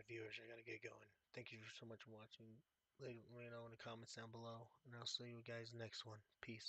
viewers. I gotta get going. Thank you so much for watching. Let me know in the comments down below, and I'll see you guys next one. Peace.